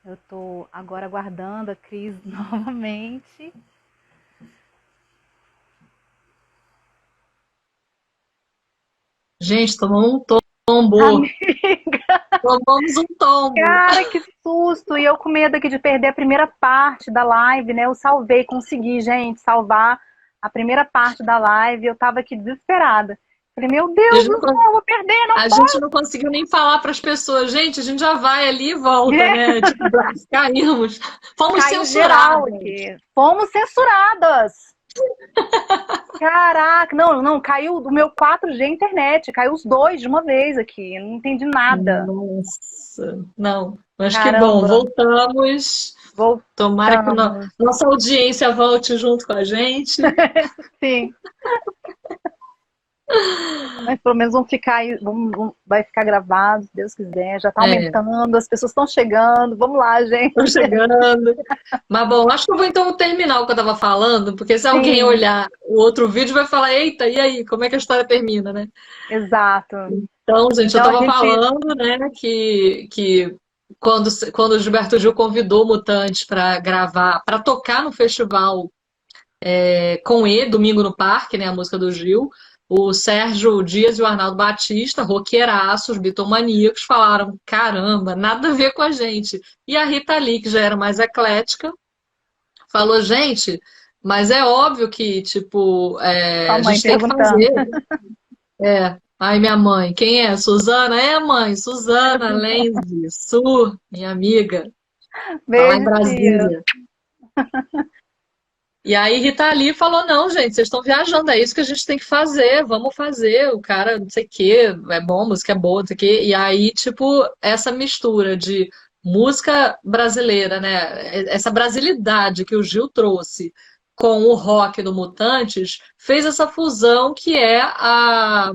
A: Eu tô agora aguardando a Cris novamente.
B: Gente, tomou um tombo.
A: Amiga,
B: Tomamos um tombo.
A: cara, que susto! E eu com medo aqui de perder a primeira parte da live, né? Eu salvei, consegui, gente, salvar a primeira parte da live. Eu tava aqui desesperada. Falei, meu Deus do céu, eu vou perder, não
B: A gente não conseguiu nem falar para as pessoas, gente, a gente já vai ali e volta, né? Tipo, caímos. Fomos
A: caiu geral
B: censurados.
A: aqui. Fomos censuradas! Caraca, não, caiu do meu 4G internet, caiu os dois de uma vez aqui, eu não entendi nada.
B: Nossa, não. Mas que bom,
A: Caramba,
B: voltamos. Tomara que
A: voltamos.
B: nossa audiência volte junto com a gente.
A: Sim. Mas pelo menos vão ficar aí, vai ficar gravado, se Deus quiser. Já está
B: É,
A: aumentando, as pessoas estão chegando. Vamos lá, gente.
B: tô chegando. Mas bom, acho que eu vou então terminar o que eu estava falando, porque se alguém
A: Sim,
B: olhar o outro vídeo vai falar, eita, e aí, como é que a história termina, né?
A: exato.
B: Então, gente, eu
A: Então a
B: estava
A: gente.
B: falando, né, que quando o Gilberto Gil convidou Mutantes para gravar, para tocar no festival com E, Domingo no Parque, né, a música do Gil, o Sérgio Dias e o Arnaldo Batista, roqueiraços, bitomaníacos, falaram: caramba, nada a ver com a gente. E a Rita Lee, que já era mais eclética, falou: gente, mas é óbvio que, tipo,
A: Sua
B: a
A: mãe
B: gente tem que
A: perguntando.
B: fazer. Ai, minha mãe, quem é? Suzana? É, mãe, Suzana Lenzi, Su, minha amiga, tá lá em
A: Beijo, tia.
B: Brasília. E aí Rita Lee falou: não, gente, vocês estão viajando, é isso que a gente tem que fazer, vamos fazer. O cara, não sei o quê, é bom, música é boa, não sei o quê. E aí, tipo, essa mistura de música brasileira, né? Essa brasilidade que o Gil trouxe com o rock do Mutantes fez essa fusão que é a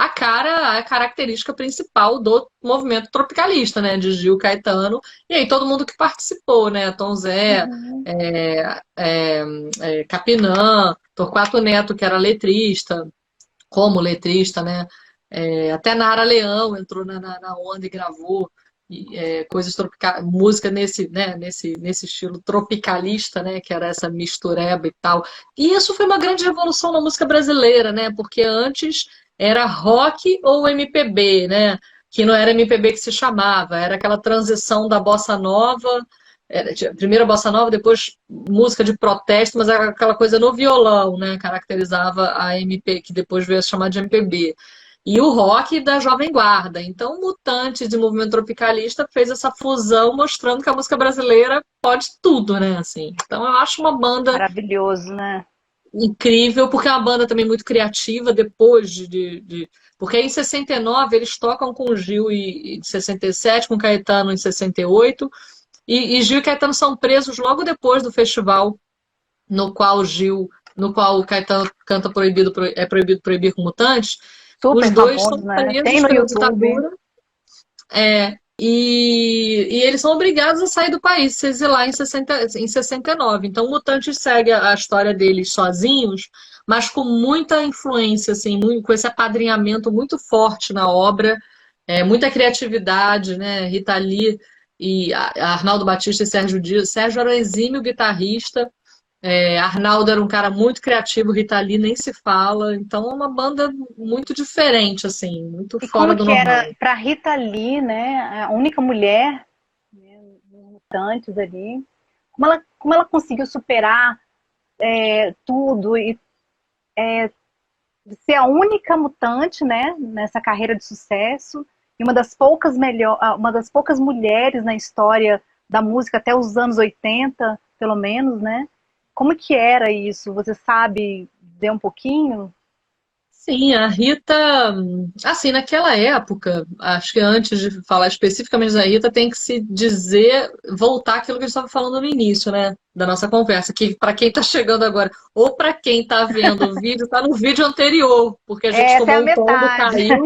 B: a característica principal do movimento tropicalista, né? De Gil Caetano, e aí todo mundo que participou, né? Tom Zé,
A: Uhum.
B: Capinã, Torquato Neto, que era letrista, como letrista, né? Até Nara Leão entrou na onda e gravou coisas tropicais, música nesse estilo tropicalista, né? Que era essa mistureba e tal. E isso foi uma grande revolução na música brasileira, né? Porque antes era rock ou MPB, né? Que não era MPB que se chamava, era aquela transição da bossa nova, primeiro a bossa nova, depois música de protesto, mas era aquela coisa no violão, né? Caracterizava a MP, que depois veio a se chamar de MPB. E o rock da Jovem Guarda. Então, Mutantes de Movimento Tropicalista fez essa fusão, mostrando que a música brasileira pode tudo, né? Assim. Então, eu acho uma banda
A: Maravilhoso, né?
B: incrível, porque é uma banda também muito criativa depois Porque em 69 eles tocam com o Gil e em 67, com Caetano em 68, e Gil e Caetano são presos logo depois do festival no qual o Caetano canta é proibido proibir com Mutantes. Os
A: Super
B: dois são
A: famoso, né? Tem
B: presos
A: no
B: pela
A: YouTube.
B: ditadura, e eles são obrigados a sair do país, se exilar em 69. Então, o Mutantes segue a história deles sozinhos, mas com muita influência, assim, com esse apadrinhamento muito forte na obra, muita criatividade, né? Rita Lee e Arnaldo Batista e Sérgio Dias. Sérgio era um exímio guitarrista, Arnaldo era um cara muito criativo, Rita Lee nem se fala. Então, é uma banda muito diferente, assim, muito
A: E
B: fora
A: como
B: do
A: que era
B: normal.
A: para Rita Lee, né? A única mulher, né, nos Mutantes ali. Como ela conseguiu superar tudo e ser a única mutante, né? Nessa carreira de sucesso e uma das poucas mulheres na história da música até os anos 80, pelo menos, né? Como que era isso? Você sabe dizer um pouquinho?
B: Sim, a Rita, assim, naquela época, acho que antes de falar especificamente da Rita, tem que se dizer, voltar àquilo que a gente estava falando no início, né, da nossa conversa, que para quem está chegando agora, ou para quem está vendo o vídeo, está no vídeo anterior, porque a gente
A: Essa é a
B: tomou um tombo,
A: metade.
B: caiu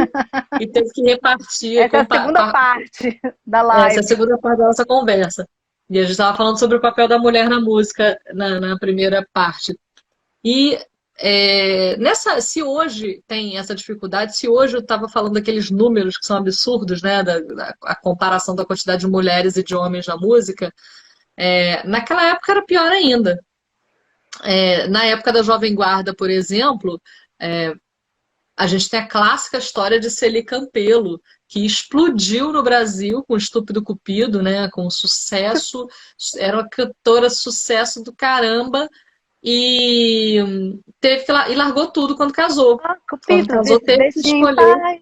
B: e teve que repartir.
A: Essa é a segunda parte da
B: Essa é a
A: live.
B: segunda parte da nossa conversa. E a gente estava falando sobre o papel da mulher na música na primeira parte. E se hoje tem essa dificuldade, se hoje eu estava falando daqueles números que são absurdos, né, a comparação da quantidade de mulheres e de homens na música, naquela época era pior ainda. Na época da Jovem Guarda, por exemplo, a gente tem a clássica história de Celi Campelo, que explodiu no Brasil com Estúpido Cupido, né, com sucesso, era uma cantora sucesso do caramba, e e largou tudo quando casou.
A: Ah,
B: Quando
A: Cupido,
B: casou, teve que
A: deixe em
B: escolher.
A: paz.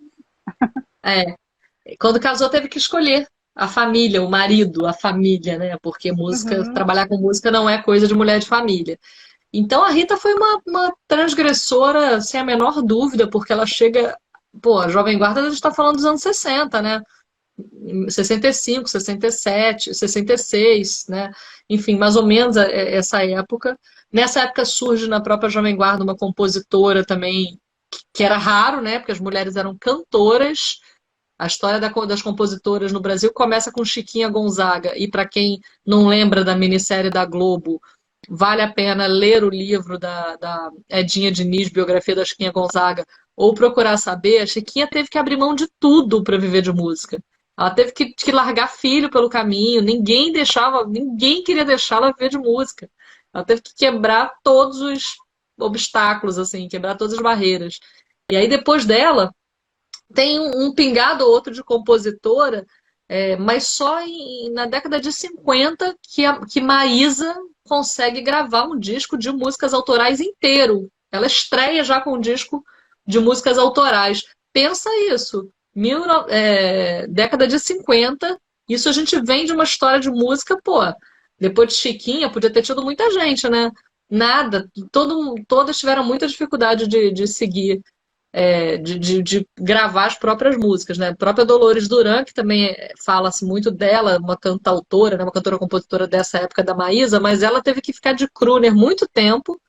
B: Quando casou, teve que escolher a família, o marido, a família, né? Porque
A: Uhum.
B: trabalhar com música não é coisa de mulher de família. Então a Rita foi uma transgressora, sem a menor dúvida, porque ela chega. Pô, a Jovem Guarda, a gente está falando dos anos 60, né? 65, 67, 66, né? Enfim, mais ou menos essa época. Nessa época surge na própria Jovem Guarda uma compositora também que era raro, né? Porque as mulheres eram cantoras. A história das compositoras no Brasil começa com Chiquinha Gonzaga. E para quem não lembra da minissérie da Globo, vale a pena ler o livro da Edinha Diniz, biografia da Chiquinha Gonzaga, ou procurar saber. A Chiquinha teve que abrir mão de tudo para viver de música. Ela teve que largar filho pelo caminho. Ninguém queria deixá-la viver de música. Ela teve que quebrar todos os obstáculos, assim, quebrar todas as barreiras. E aí, depois dela, tem um pingado ou outro de compositora, mas só na década de 50 que Maísa consegue gravar um disco de músicas autorais inteiro. Ela estreia já com um disco de músicas autorais. Pensa isso, década de 50, isso a gente vem de uma história de música, pô, depois de Chiquinha, podia ter tido muita gente, né? Nada, todas tiveram muita dificuldade de seguir de gravar as próprias músicas, né? A própria Dolores Duran, que também fala-se muito dela, uma cantautora, né? Uma cantora-compositora dessa época da Maísa, mas ela teve que ficar de crooner muito tempo,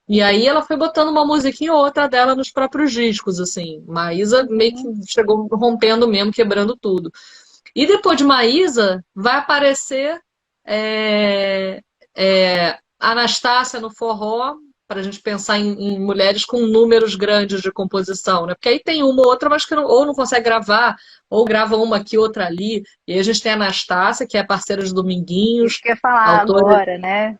B: e aí ela foi botando uma musiquinha ou outra dela nos próprios discos, assim. Maísa meio que chegou rompendo mesmo, quebrando tudo. E depois de Maísa, vai aparecer Anastácia no forró, para a gente pensar em mulheres com números grandes de composição, né? Porque aí tem uma ou outra, mas que ou não consegue gravar, ou grava uma aqui, outra ali. E aí a gente tem a Anastácia, que é parceira de Dominguinhos,
A: Isso que eu ia falar
B: autora,
A: agora, né?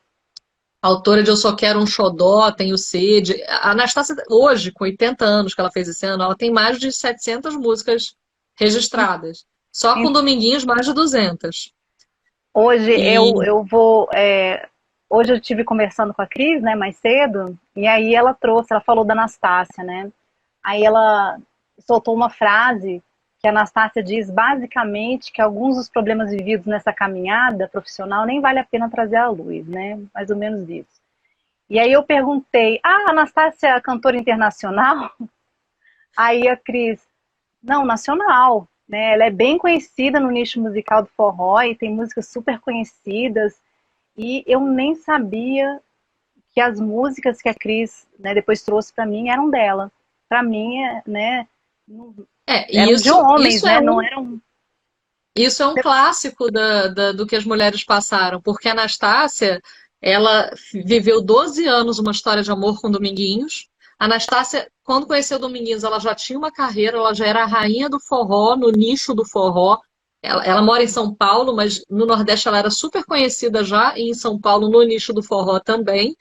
B: autora de Eu Só Quero um Xodó, tem o Sede. A Anastácia, hoje, com 80 anos que ela fez esse ano, ela tem mais de 700 músicas registradas. Só com Dominguinhos, mais de 200.
A: Hoje
B: E
A: eu vou. Hoje eu estive conversando com a Cris, né, mais cedo, e aí ela falou da Anastácia, né? Aí ela soltou uma frase que a Anastácia diz basicamente que alguns dos problemas vividos nessa caminhada profissional nem vale a pena trazer à luz, né? Mais ou menos isso. E aí eu perguntei, a Anastácia é cantora internacional? Aí a Cris, não, nacional, né? Ela é bem conhecida no nicho musical do forró e tem músicas super conhecidas. E eu nem sabia que as músicas que a Cris, né, depois trouxe para mim eram dela. Para mim, né,
B: e
A: eram de homens,
B: isso é
A: né? Não
B: um
A: eram.
B: Isso é um clássico do que as mulheres passaram, porque a Anastácia, ela viveu 12 anos uma história de amor com Dominguinhos. A Anastácia, quando conheceu Dominguinhos, ela já tinha uma carreira, ela já era a rainha do forró, no nicho do forró. Ela mora em São Paulo, mas no Nordeste ela era super conhecida já, e em São Paulo no nicho do forró também.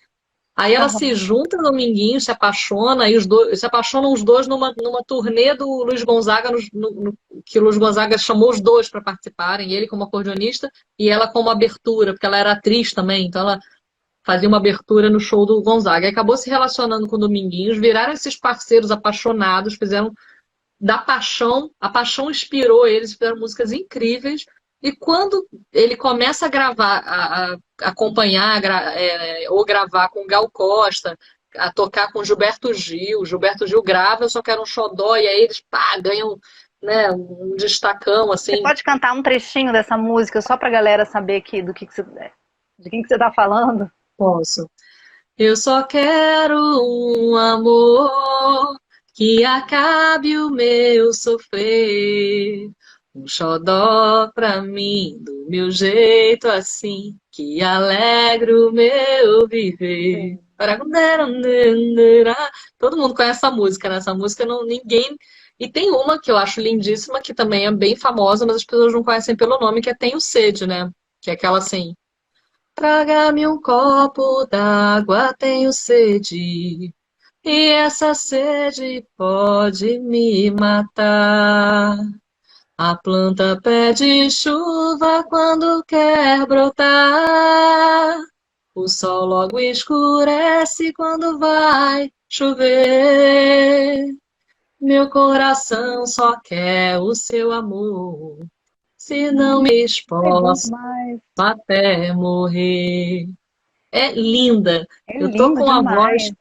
B: Aí ela se junta no Dominguinhos, se apaixona, e os dois, se apaixonam os dois numa turnê do Luiz Gonzaga, que o Luiz Gonzaga chamou os dois para participarem, ele como acordeonista e ela como abertura, porque ela era atriz também, então ela fazia uma abertura no show do Gonzaga. E acabou se relacionando com o Dominguinhos, viraram esses parceiros apaixonados, fizeram da paixão, a paixão inspirou eles, fizeram músicas incríveis. E quando ele começa a gravar, a acompanhar ou gravar com Gal Costa, a tocar com Gilberto Gil grava Eu Só Quero um Xodó, e aí eles ganham, né, um destacão,
A: Você
B: assim.
A: pode cantar um trechinho dessa música só para a galera saber de quem que você está falando?
B: Posso. Eu só quero um amor que acabe o meu sofrer. Um xodó pra mim, do meu jeito assim, que alegra o meu viver. Todo mundo conhece essa música, né? Essa música ninguém. E tem uma que eu acho lindíssima, que também é bem famosa, mas as pessoas não conhecem pelo nome, que é Tenho Sede, né? Que é aquela assim. Traga-me um copo d'água, tenho sede. E essa sede pode me matar. A planta pede chuva quando quer brotar. O sol logo escurece quando vai chover. Meu coração só quer o seu amor. Se não me
A: É bom
B: exposto
A: demais.
B: até morrer. É linda.
A: É
B: Eu tô
A: lindo
B: com a voz.
A: demais.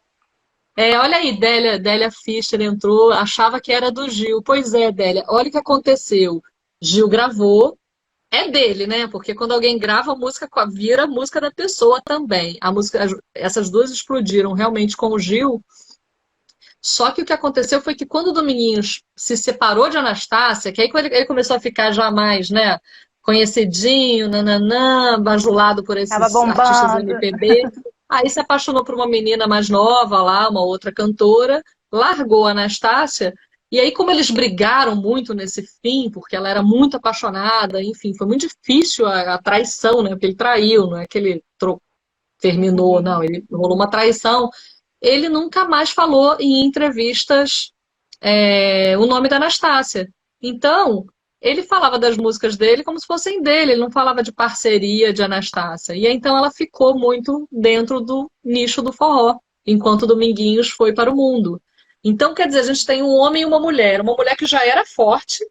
B: Olha aí, Délia Fischer entrou, achava que era do Gil. Pois é, Délia, olha o que aconteceu. Gil gravou, é dele, né? Porque quando alguém grava a música, vira a música da pessoa também. A música, essas duas explodiram realmente com o Gil. Só que o que aconteceu foi que quando o Dominguinhos se separou de Anastácia, que aí quando ele começou a ficar já mais, né, conhecidinho, nananã, bajulado por
A: Tava
B: esses artistas
A: bombando.
B: MPB, aí se apaixonou por uma menina mais nova lá, uma outra cantora, largou a Anastácia, e aí como eles brigaram muito nesse fim, porque ela era muito apaixonada, enfim, foi muito difícil a traição, né, porque ele traiu, não é que ele terminou,
A: Uhum.
B: não, ele rolou uma traição. Ele nunca mais falou em entrevistas o nome da Anastácia. Então, ele falava das músicas dele como se fossem dele, ele não falava de parceria de Anastácia. E então ela ficou muito dentro do nicho do forró, enquanto Dominguinhos foi para o mundo. Então, quer dizer, a gente tem um homem e uma mulher que já era forte,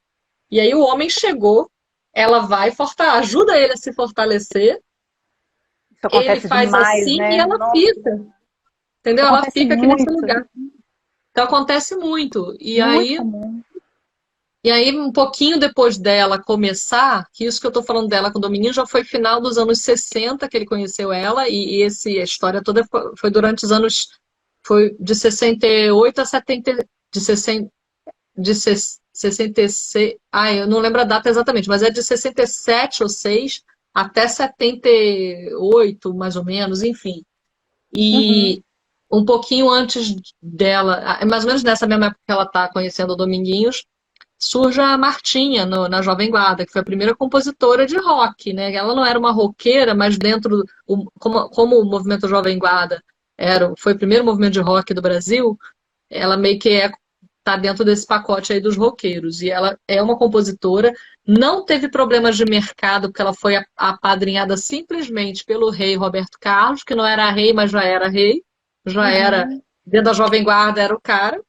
B: e aí o homem chegou, ela vai, ajuda ele a se fortalecer,
A: Isso
B: ele
A: acontece
B: faz
A: demais,
B: assim e
A: né?
B: ela
A: Nossa,
B: fica,
A: isso
B: entendeu? Ela
A: acontece
B: fica aqui nesse
A: muito,
B: lugar. Então acontece muito.
A: muito comum.
B: E aí um pouquinho depois dela começar, que isso que eu estou falando dela com o Dominguinho já foi final dos anos 60 que ele conheceu ela, a história toda foi durante os anos, foi de 68 a 70, de 60, de 66, eu não lembro a data exatamente, mas é de 67 ou 6 até 78, mais ou menos, enfim.
A: Uhum.
B: E um pouquinho antes dela, mais ou menos nessa mesma época que ela está conhecendo o Dominguinhos, surge a Martinha na Jovem Guarda, que foi a primeira compositora de rock, né? Ela não era uma roqueira, mas dentro, como o movimento Jovem Guarda foi o primeiro movimento de rock do Brasil, ela meio que tá dentro desse pacote aí dos roqueiros. E ela é uma compositora, não teve problemas de mercado, porque ela foi apadrinhada simplesmente pelo rei Roberto Carlos, que não era rei, mas já era rei, já era,
A: Uhum.
B: dentro da Jovem Guarda era o cara,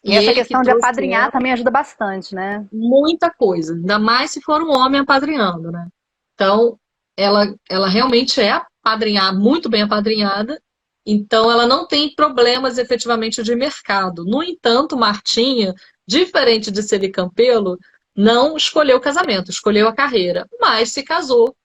A: E
B: e
A: essa
B: ele que
A: questão de
B: trouxe
A: apadrinhar também ajuda bastante, né?
B: muita coisa, ainda mais se for um homem apadrinhando, né? Então, ela realmente é muito bem apadrinhada, então ela não tem problemas efetivamente de mercado. No entanto, Martinha, diferente de Celi Campelo, não escolheu o casamento, escolheu a carreira, mas se casou.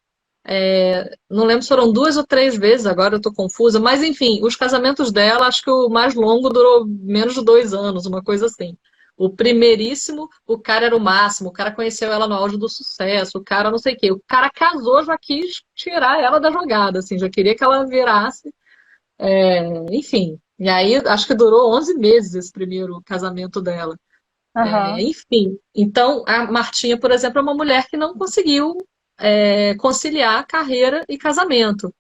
B: Não lembro se foram 2 ou 3 vezes, agora eu estou confusa, mas enfim, os casamentos dela, acho que o mais longo durou menos de 2 anos, uma coisa assim. O primeiríssimo, o cara era o máximo, o cara conheceu ela no auge do sucesso, o cara não sei o quê. O cara casou, já quis tirar ela da jogada, assim, já queria que ela virasse. Enfim, e aí acho que durou 11 meses esse primeiro casamento dela.
A: Aham.
B: Enfim, então a Martinha, por exemplo, é uma mulher que não conseguiu conciliar carreira e casamento.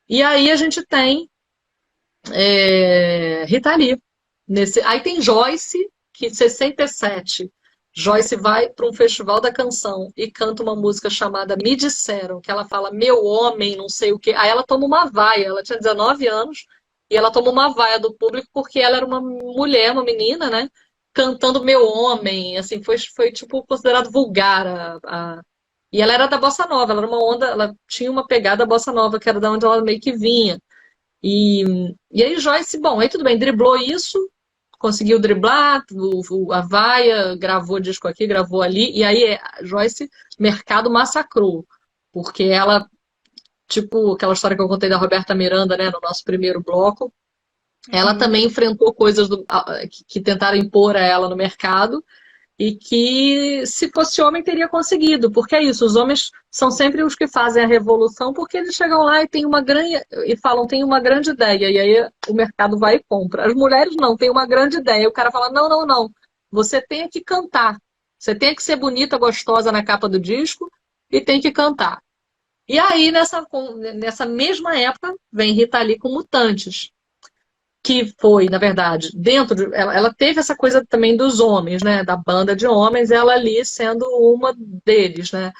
B: E aí a gente tem Rita Lee. Aí tem Joyce, que em 67, Joyce vai para um festival da canção e canta uma música chamada Me Disseram, que ela fala meu homem, não sei o quê. Aí ela toma uma vaia, ela tinha 19 anos, e ela toma uma vaia do público porque ela era uma mulher, uma menina, né? Cantando meu homem, assim, foi tipo considerado vulgar. E ela era da Bossa Nova, ela era uma onda, ela tinha uma pegada Bossa Nova, que era da onde ela meio que vinha. E aí Joyce, bom, aí tudo bem, driblou isso, conseguiu driblar a vaia, gravou disco aqui, gravou ali, e aí Joyce, mercado massacrou, porque ela, tipo aquela história que eu contei da Roberta Miranda, né, no nosso primeiro bloco, ela
A: Uhum.
B: também enfrentou coisas que tentaram impor a ela no mercado, e que se fosse homem teria conseguido, porque é isso, os homens são sempre os que fazem a revolução, porque eles chegam lá e tem uma grande e falam, tem uma grande ideia, e aí o mercado vai e compra. As mulheres não, tem uma grande ideia, o cara fala, não, não, não, você tem que cantar, você tem que ser bonita, gostosa na capa do disco e tem que cantar. E aí, nessa mesma época, vem Rita Lee com Mutantes, que foi, na verdade, ela teve essa coisa também dos homens, né? Da banda de homens, ela ali sendo uma deles, né?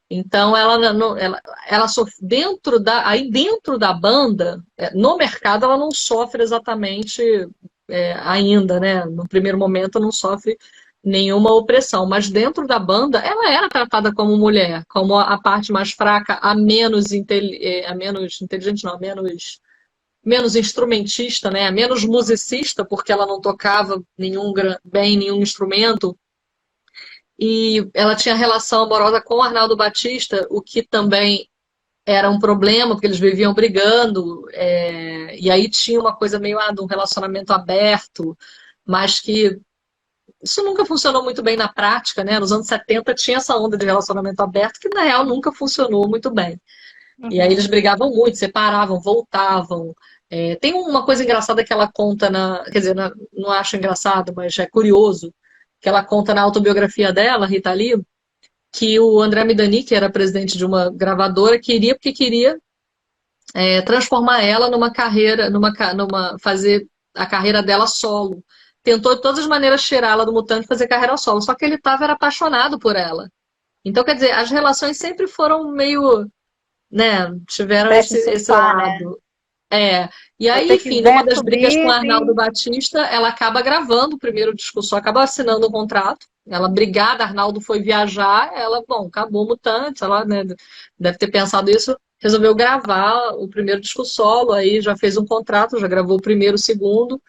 B: Então ela sofre dentro da banda, no mercado ela não sofre exatamente ainda, né? No primeiro momento não sofre nenhuma opressão, mas dentro da banda ela era tratada como mulher, como a parte mais fraca, a menos inteligente, não, a menos instrumentista, né? Menos musicista, porque ela não tocava nenhum instrumento. E ela tinha relação amorosa com o Arnaldo Batista, o que também era um problema, porque eles viviam brigando. E aí tinha uma coisa meio de um relacionamento aberto. mas que isso nunca funcionou muito bem na prática, né? Nos anos 70 tinha essa onda de relacionamento aberto que, na real, nunca funcionou muito bem. E aí eles
A: Uhum.
B: brigavam muito, separavam, voltavam. Tem uma coisa engraçada que ela conta quer dizer, não acho engraçado, mas é curioso, que ela conta na autobiografia dela, Rita Lee, que o André Midani, que era presidente de uma gravadora, queria porque queria transformar ela numa carreira, fazer a carreira dela solo. Tentou de todas as maneiras tirá-la do Mutante e fazer carreira solo, só que ele era apaixonado por ela. Então, quer dizer, as relações sempre foram meio, né, tiveram
A: Teste de
B: esse
A: sofá, né?
B: lado. É. E
A: Se
B: aí,
A: você
B: enfim, numa
A: quiser
B: das brigas com o
A: subir,
B: Arnaldo Batista, ela acaba gravando o primeiro disco, só acaba assinando o contrato. Ela brigada, Arnaldo foi viajar, ela, bom, acabou Mutantes, ela, né, deve ter pensado isso, resolveu gravar o primeiro disco solo, aí já fez um contrato, já gravou o primeiro, o segundo.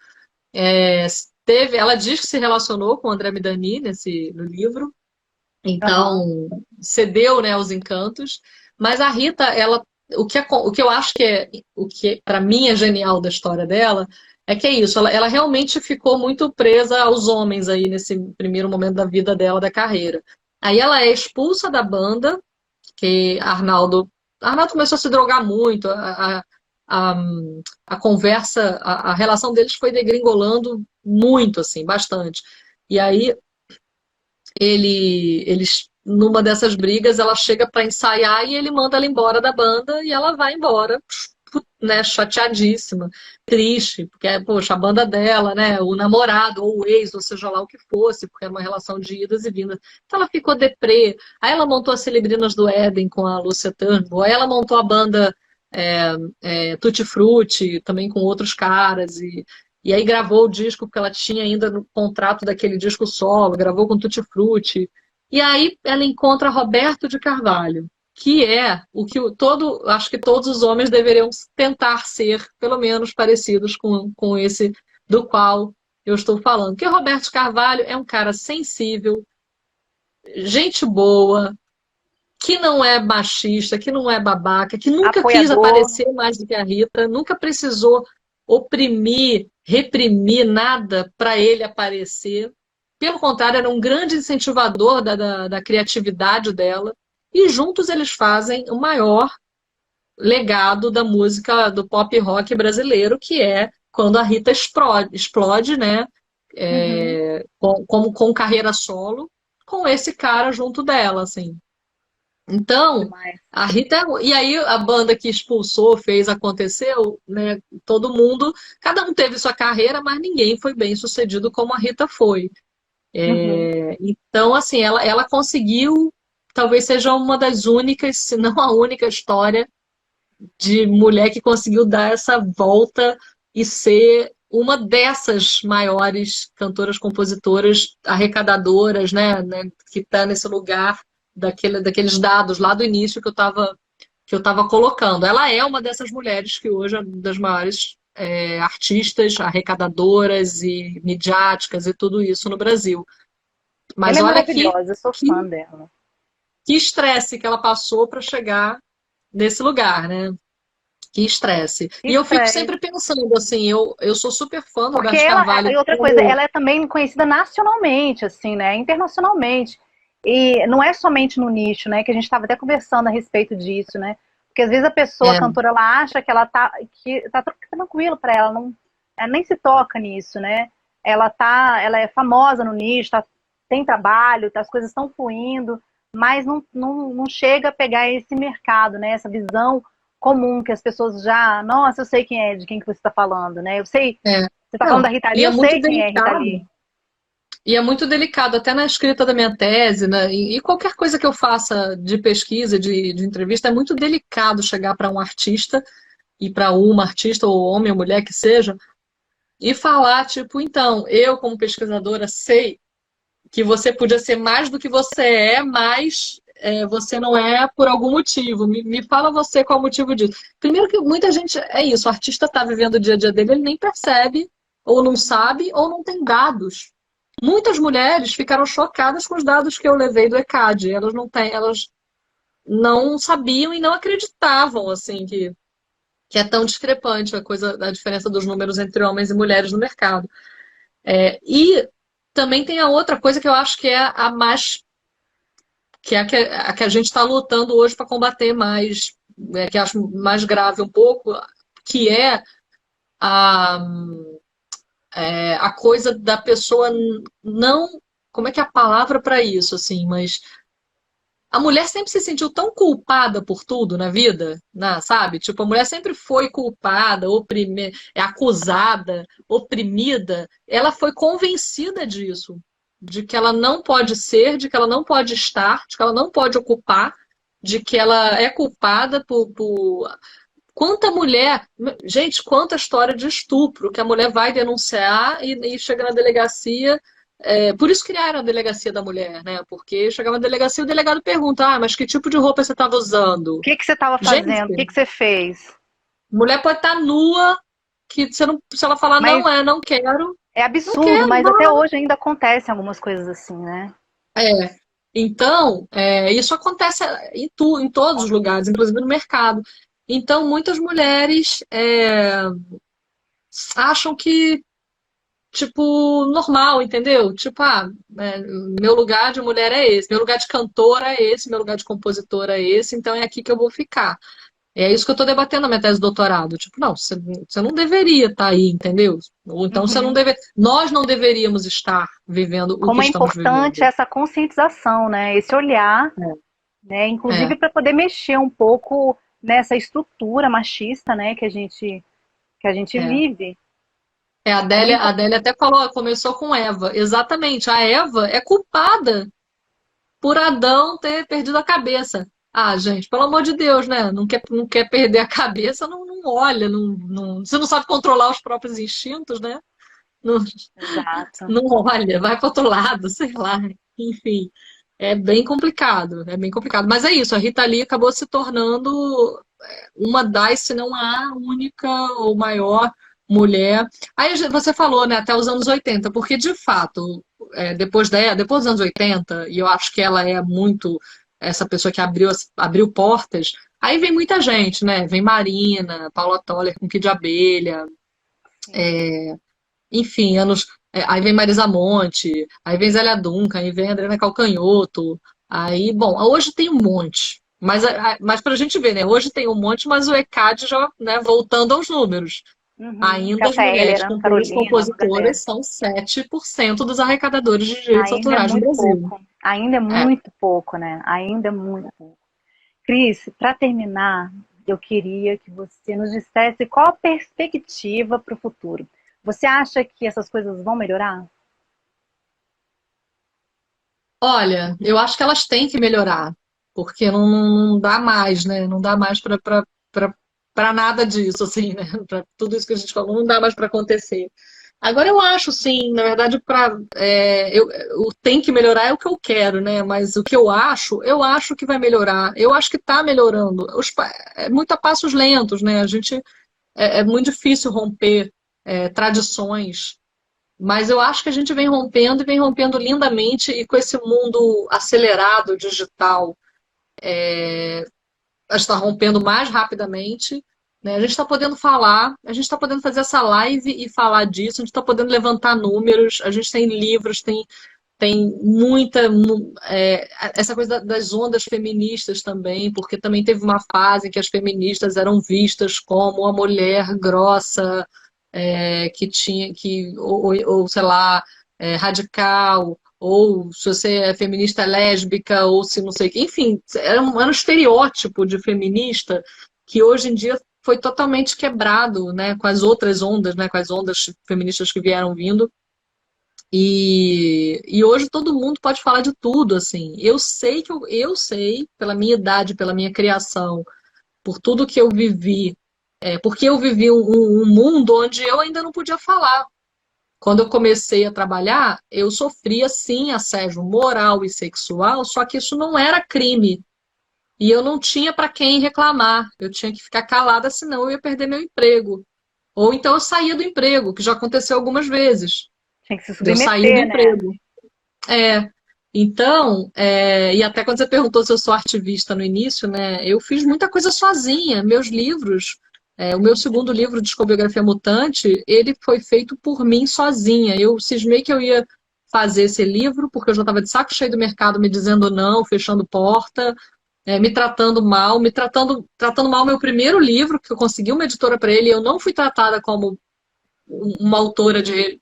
B: Ela diz que se relacionou com o André Midani no livro,
A: aham,
B: então cedeu, né, aos encantos. Mas a Rita, o que eu acho que o que para mim é genial da história dela é que é isso, ela realmente ficou muito presa aos homens aí nesse primeiro momento da vida dela, da carreira. Aí ela é expulsa da banda, que Arnaldo começou a se drogar muito, a, a conversa, a relação deles foi degringolando muito, assim, bastante. E aí eles numa dessas brigas, ela chega para ensaiar e ele manda ela embora da banda e ela vai embora, né, chateadíssima, triste, porque, poxa, a banda dela, né, o namorado ou o ex, ou seja lá o que fosse, porque era uma relação de idas e vindas. Então ela ficou deprê. Aí ela montou as Celebrinas do Éden com a Lúcia Turnbull, aí ela montou a banda Tutti Frutti, também com outros caras, e aí gravou o disco, porque ela tinha ainda no contrato daquele disco solo, gravou com Tutti Frutti. E aí ela encontra Roberto de Carvalho, que é o que acho que todos os homens deveriam tentar ser, pelo menos parecidos com esse do qual eu estou falando. Porque Roberto de Carvalho é um cara sensível, gente boa, que não é machista, que não é babaca, que nunca quis
A: apoiador.
B: aparecer mais do que a Rita, nunca precisou oprimir, reprimir nada para ele aparecer. Pelo contrário, era um grande incentivador da criatividade dela. E juntos eles fazem o maior legado da música do pop rock brasileiro, que é quando a Rita explode, né?
A: Uhum.
B: Como com carreira solo, com esse cara junto dela, assim. Então,
A: Demais.
B: a Rita. E aí a banda que expulsou, fez, aconteceu, né? Todo mundo, cada um teve sua carreira, mas ninguém foi bem sucedido como a Rita foi.
A: Uhum.
B: Então, assim, ela conseguiu, talvez seja uma das únicas, se não a única história de mulher que conseguiu dar essa volta e ser uma dessas maiores cantoras, compositoras, arrecadadoras, né, que está nesse lugar daqueles dados lá do início que eu estava colocando. Ela é uma dessas mulheres que hoje é das maiores artistas, arrecadadoras e midiáticas e tudo isso no Brasil.
A: Ela
B: Mas
A: é
B: olha
A: maravilhosa, eu sou
B: que,
A: fã dela.
B: que estresse que ela passou para chegar nesse lugar, né? Que estresse.
A: Que
B: E eu fico
A: estresse.
B: sempre pensando assim, eu sou super fã do
A: Porque
B: Roberto
A: ela,
B: Carvalho
A: e outra coisa,
B: como
A: ela é também conhecida nacionalmente, assim, né? Internacionalmente. E não é somente no nicho, né? Que a gente estava até conversando a respeito disso, né? Porque às vezes a pessoa, a
B: é,
A: cantora, ela acha que tá tranquilo para ela, não, ela nem se toca nisso, né? Ela é famosa no nicho, tem trabalho, as coisas estão fluindo, mas não chega a pegar esse mercado, né? Essa visão comum que as pessoas já, nossa, eu sei quem é, de quem que você está falando, né? Eu sei,
B: é.
A: você tá falando
B: Não,
A: da Rita Lee,
B: e é
A: eu
B: muito
A: sei quem é a Rita
B: delicado.
A: Lee.
B: E é muito delicado, até na escrita da minha tese, né, e qualquer coisa que eu faça de pesquisa, de entrevista, é muito delicado chegar para um artista e para uma artista, ou homem ou mulher que seja, e falar, tipo, então, eu como pesquisadora sei que você podia ser mais do que você mas você não é por algum motivo. Me fala você qual é o motivo disso. Primeiro que muita gente, é isso, o artista está vivendo o dia a dia dele, ele nem percebe, ou não sabe, ou não tem dados. Muitas mulheres ficaram chocadas com os dados que eu levei do ECAD. Elas não sabiam e não acreditavam, assim, que é tão discrepante a diferença dos números entre homens e mulheres no mercado. E também tem a outra coisa que eu acho que é a mais, que é a que a gente está lutando hoje para combater mais, que eu acho mais grave um pouco, que é a, a coisa da pessoa não. Como é que é a palavra para isso, assim, mas a mulher sempre se sentiu tão culpada por tudo na vida, né, sabe? Tipo, a mulher sempre foi culpada, acusada, oprimida. Ela foi convencida disso, de que ela não pode ser, de que ela não pode estar, de que ela não pode ocupar, de que ela é culpada por... Quanta mulher, gente, quanta história de estupro que a mulher vai denunciar e chega na delegacia. Por isso criaram a delegacia da mulher, né? Porque chegava na delegacia e o delegado pergunta: mas que tipo de roupa você estava
A: O
B: usando?
A: que que você estava
B: Gente,
A: fazendo? O que que você fez?
B: mulher pode estar nua, que você não, se ela falar
A: Mas
B: não quero,
A: é
B: não
A: absurdo,
B: quero,
A: mas
B: vai.
A: até hoje ainda acontecem algumas coisas assim, né?
B: É. Então, isso acontece em todos os lugares, inclusive no mercado. Então, muitas mulheres acham que tipo, normal, entendeu? Tipo, meu lugar de mulher é esse, meu lugar de cantora é esse, meu lugar de compositora é esse, então é aqui que eu vou ficar. É isso que eu estou debatendo na minha tese de doutorado. Tipo, não, você não deveria estar aí, entendeu? Ou então você não
A: Uhum.
B: deve, nós não deveríamos estar vivendo o que
A: Como é
B: estamos
A: importante
B: vivendo.
A: essa conscientização, né? Esse olhar, né?
B: É,
A: Inclusive para poder mexer um pouco nessa estrutura machista, né? Que a gente
B: é.
A: vive. Como é
B: A Adélia até falou, começou com Eva. Exatamente, a Eva é culpada por Adão ter perdido a cabeça. Ah, gente, pelo amor de Deus, né? Não quer perder a cabeça, não olha, você não sabe controlar os próprios instintos, né? Não,
A: exato.
B: não olha, vai para outro lado, sei lá. Enfim, é bem complicado, é bem complicado. Mas é isso, a Rita Lee acabou se tornando uma das, se não a única ou maior mulher. Aí você falou, né, até os anos 80, porque de fato, depois dos anos 80, e eu acho que ela é muito essa pessoa que abriu portas, aí vem muita gente, né? Vem Marina, Paula Toller com Kid de Abelha,
A: Sim.
B: enfim, aí vem Marisa Monte, aí vem Zélia Duncan, aí vem Adriana Calcanhoto. Aí, bom, hoje tem um monte. Mas para a gente ver, né? Hoje tem um monte, mas o ECAD já, né, voltando aos números.
A: Uhum.
B: Ainda as
A: Cássia
B: mulheres
A: Eller,
B: cantoras e
A: Carolina, Magazine.
B: compositoras são 7% dos arrecadadores de direitos
A: Ainda é
B: autorais no
A: muito
B: Brasil.
A: pouco. Ainda é
B: É.
A: muito pouco, né? Ainda é muito pouco. Cris, para terminar, eu queria que você nos dissesse qual a perspectiva para o futuro. Você acha que essas coisas vão melhorar?
B: Olha, eu acho que elas têm que melhorar, porque não dá mais, né? Não dá mais para nada disso, assim, né? Para tudo isso que a gente falou, não dá mais para acontecer. Agora eu acho, sim, na verdade, o tem que melhorar é o que eu quero, né? Mas o que eu acho que vai melhorar. Eu acho que está melhorando. É muito a passos lentos, né? É muito difícil romper tradições, mas eu acho que a gente vem rompendo e vem rompendo lindamente, e com esse mundo acelerado, digital, a gente está rompendo mais rapidamente. Né? A gente está podendo falar, a gente está podendo fazer essa live e falar disso, a gente está podendo levantar números, a gente tem livros, tem muita. Essa coisa das ondas feministas também, porque também teve uma fase em que as feministas eram vistas como a mulher grossa, que tinha que, ou sei lá, radical, ou se você é feminista lésbica, ou se não sei o que. Enfim, era um estereótipo de feminista que hoje em dia foi totalmente quebrado, né, com as outras ondas, né, com as ondas feministas que vieram vindo. E hoje todo mundo pode falar de tudo, assim. Eu sei, pela minha idade, pela minha criação, por tudo que eu vivi, porque eu vivi um mundo onde eu ainda não podia falar. Quando eu comecei a trabalhar, eu sofria sim assédio moral e sexual, só que isso não era crime. E eu não tinha para quem reclamar. Eu tinha que ficar calada, senão eu ia perder meu emprego. Ou então eu saía do emprego, que já aconteceu algumas vezes.
A: Tinha que se
B: De eu sair do
A: submeter, né?
B: emprego. É, então, e até quando você perguntou se eu sou ativista no início, né? Eu fiz muita coisa sozinha. Meus livros, O meu segundo livro, Discografia Mutante, ele foi feito por mim sozinha. Eu cismei que eu ia fazer esse livro, porque eu já estava de saco cheio do mercado me dizendo não, fechando porta, me tratando mal, tratando mal o meu primeiro livro, que eu consegui uma editora para ele, e eu não fui tratada como uma autora de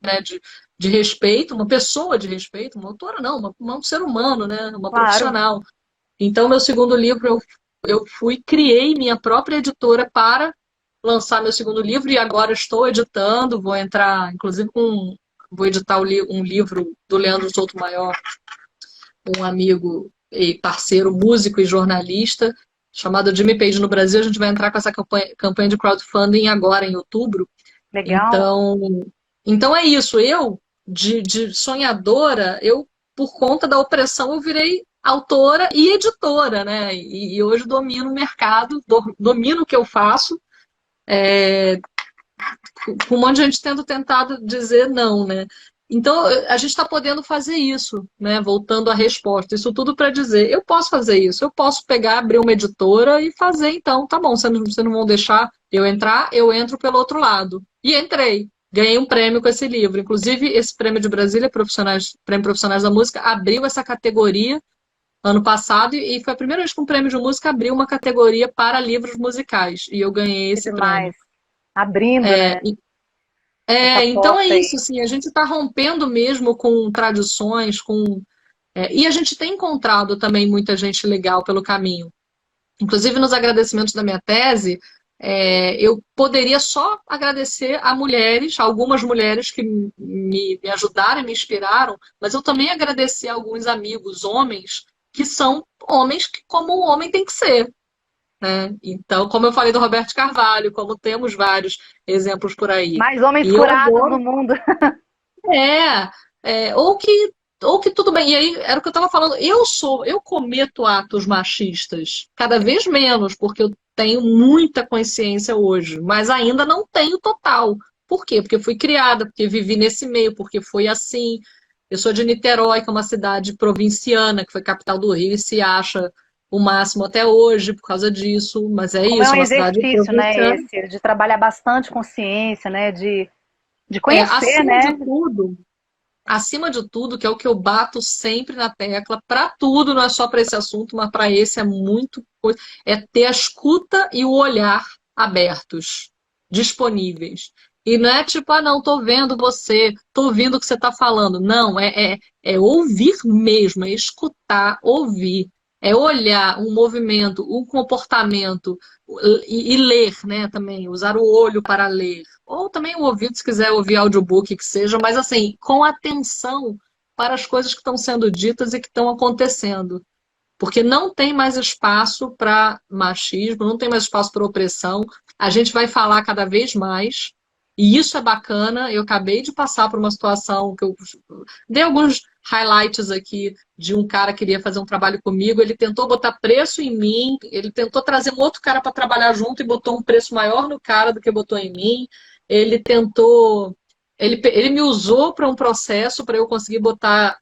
B: respeito, uma pessoa de respeito, uma autora não, um ser humano, né, uma
A: Claro.
B: profissional. Então, meu segundo livro, eu criei minha própria editora para lançar meu segundo livro e agora estou editando, vou entrar, inclusive, vou editar um livro do Leandro Souto Maior, um amigo e parceiro, músico e jornalista, chamado Jimmy Page no Brasil. A gente vai entrar com essa campanha de crowdfunding agora, em outubro.
A: Legal.
B: Então é isso. Eu, de sonhadora, por conta da opressão, eu virei autora e editora, né? E hoje domino o mercado, domino o que eu faço, com um monte de gente tendo tentado dizer não, né? Então, a gente está podendo fazer isso, né? Voltando à resposta. Isso tudo para dizer, eu posso fazer isso, eu posso pegar, abrir uma editora e fazer, então, tá bom, vocês não vão deixar eu entrar, eu entro pelo outro lado. E entrei. Ganhei um prêmio com esse livro. Inclusive, esse prêmio de Brasília, Prêmio Profissionais da Música, abriu essa categoria ano passado e foi a primeira vez que um prêmio de música abriu uma categoria para livros musicais. E eu ganhei
A: Que
B: esse prêmio.
A: demais. Abrindo, né? Essa
B: Então é
A: porta
B: isso,
A: aí.
B: assim, a gente está rompendo mesmo com tradições, e a gente tem encontrado também muita gente legal pelo caminho. Inclusive, nos agradecimentos da minha tese, eu poderia só agradecer a mulheres, algumas mulheres que me ajudaram e me inspiraram, mas eu também agradeci a alguns amigos, homens, que são homens que, como o homem tem que ser, né? Então, como eu falei do Roberto Carvalho, como temos vários exemplos por aí.
A: Mais homens
B: E eu
A: curados no
B: adoro.
A: mundo.
B: Ou que tudo bem. E aí, era o que eu estava falando. Eu cometo atos machistas cada vez menos, porque eu tenho muita consciência hoje, mas ainda não tenho total. Por quê? Porque fui criada, porque vivi nesse meio, porque foi assim. Eu sou de Niterói, que é uma cidade provinciana, que foi capital do Rio, e se acha o máximo até hoje por causa disso, mas é
A: Como é
B: isso,
A: um
B: uma cidade
A: exercício, né,
B: provinciana.
A: esse, de trabalhar bastante consciência, né, de conhecer,
B: Acima de
A: né?
B: tudo, que é o que eu bato sempre na tecla, para tudo, não é só para esse assunto, mas para esse é muito coisa, é ter a escuta e o olhar abertos, disponíveis. E não é tipo, ah, não, tô vendo você, tô ouvindo o que você está falando. Não, é ouvir mesmo, é escutar, ouvir, é olhar um movimento, um comportamento e ler, né, também, usar o olho para ler. Ou também o ouvido, se quiser ouvir audiobook, que seja, mas assim, com atenção para as coisas que estão sendo ditas e que estão acontecendo. Porque não tem mais espaço para machismo, não tem mais espaço para opressão. A gente vai falar cada vez mais. E isso é bacana. Eu acabei de passar por uma situação que eu dei alguns highlights aqui de um cara que queria fazer um trabalho comigo. Ele tentou botar preço em mim, ele tentou trazer um outro cara para trabalhar junto e botou um preço maior no cara do que botou em mim. Ele tentou. Ele me usou para um processo para eu conseguir botar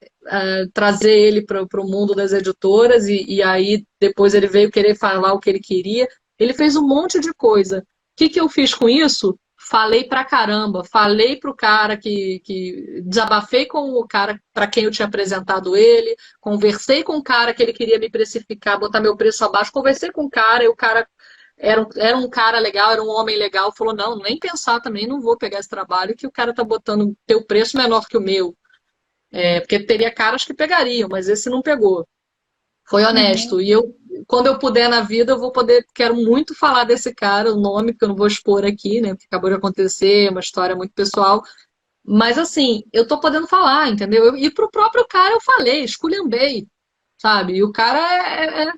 B: trazer ele para o mundo das editoras e aí depois ele veio querer falar o que ele queria. Ele fez um monte de coisa. O que eu fiz com isso? Falei pra caramba, falei pro cara que desabafei com o cara para quem eu tinha apresentado ele, conversei com o cara que ele queria me precificar, botar meu preço abaixo, conversei com o cara e o cara era um cara legal, era um homem legal, falou, não, nem pensar também, não vou pegar esse trabalho que o cara tá botando teu preço menor que o meu. Porque teria caras que pegariam, mas esse não pegou. Foi
A: Uhum.
B: honesto. E eu, quando eu puder na vida, eu vou poder. Quero muito falar desse cara, o nome, porque eu não vou expor aqui, né? Porque acabou de acontecer, é uma história muito pessoal. Mas assim, eu tô podendo falar, entendeu? E pro próprio cara eu falei, esculhambei, sabe? E o cara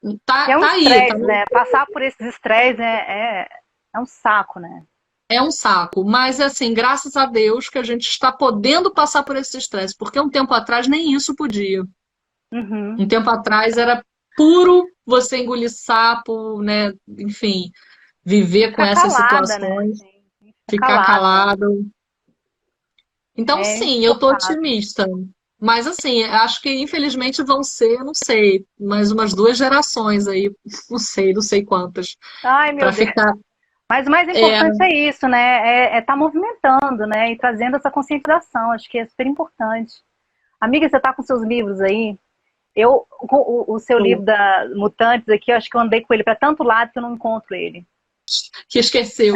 A: E é um
B: tá aí, tá
A: estresse, né? Passar por esses estresses é um saco, né?
B: é um saco. Mas assim, graças a Deus que a gente está podendo passar por esse estresse, porque um tempo atrás nem isso podia.
A: Uhum.
B: Um tempo atrás era puro você engolir sapo, né? Enfim, viver com
A: Ficar
B: essas
A: calada, né?
B: situações,
A: Sim, ficar
B: ficar
A: calada.
B: calado. Então,
A: É
B: sim, eu tô
A: insuportável.
B: otimista. Mas, assim, acho que infelizmente vão ser, não sei, mais umas 2 gerações aí, não sei quantas,
A: Ai, meu
B: para
A: Deus.
B: ficar.
A: Mas o mais
B: É,
A: importante é isso, né? É estar movimentando, né? E trazendo essa conscientização. Acho que é super importante. Amiga, você está com seus livros aí? O seu livro da Mutantes aqui, eu acho que eu andei com ele para tanto lado que eu não encontro ele.
B: que esqueceu.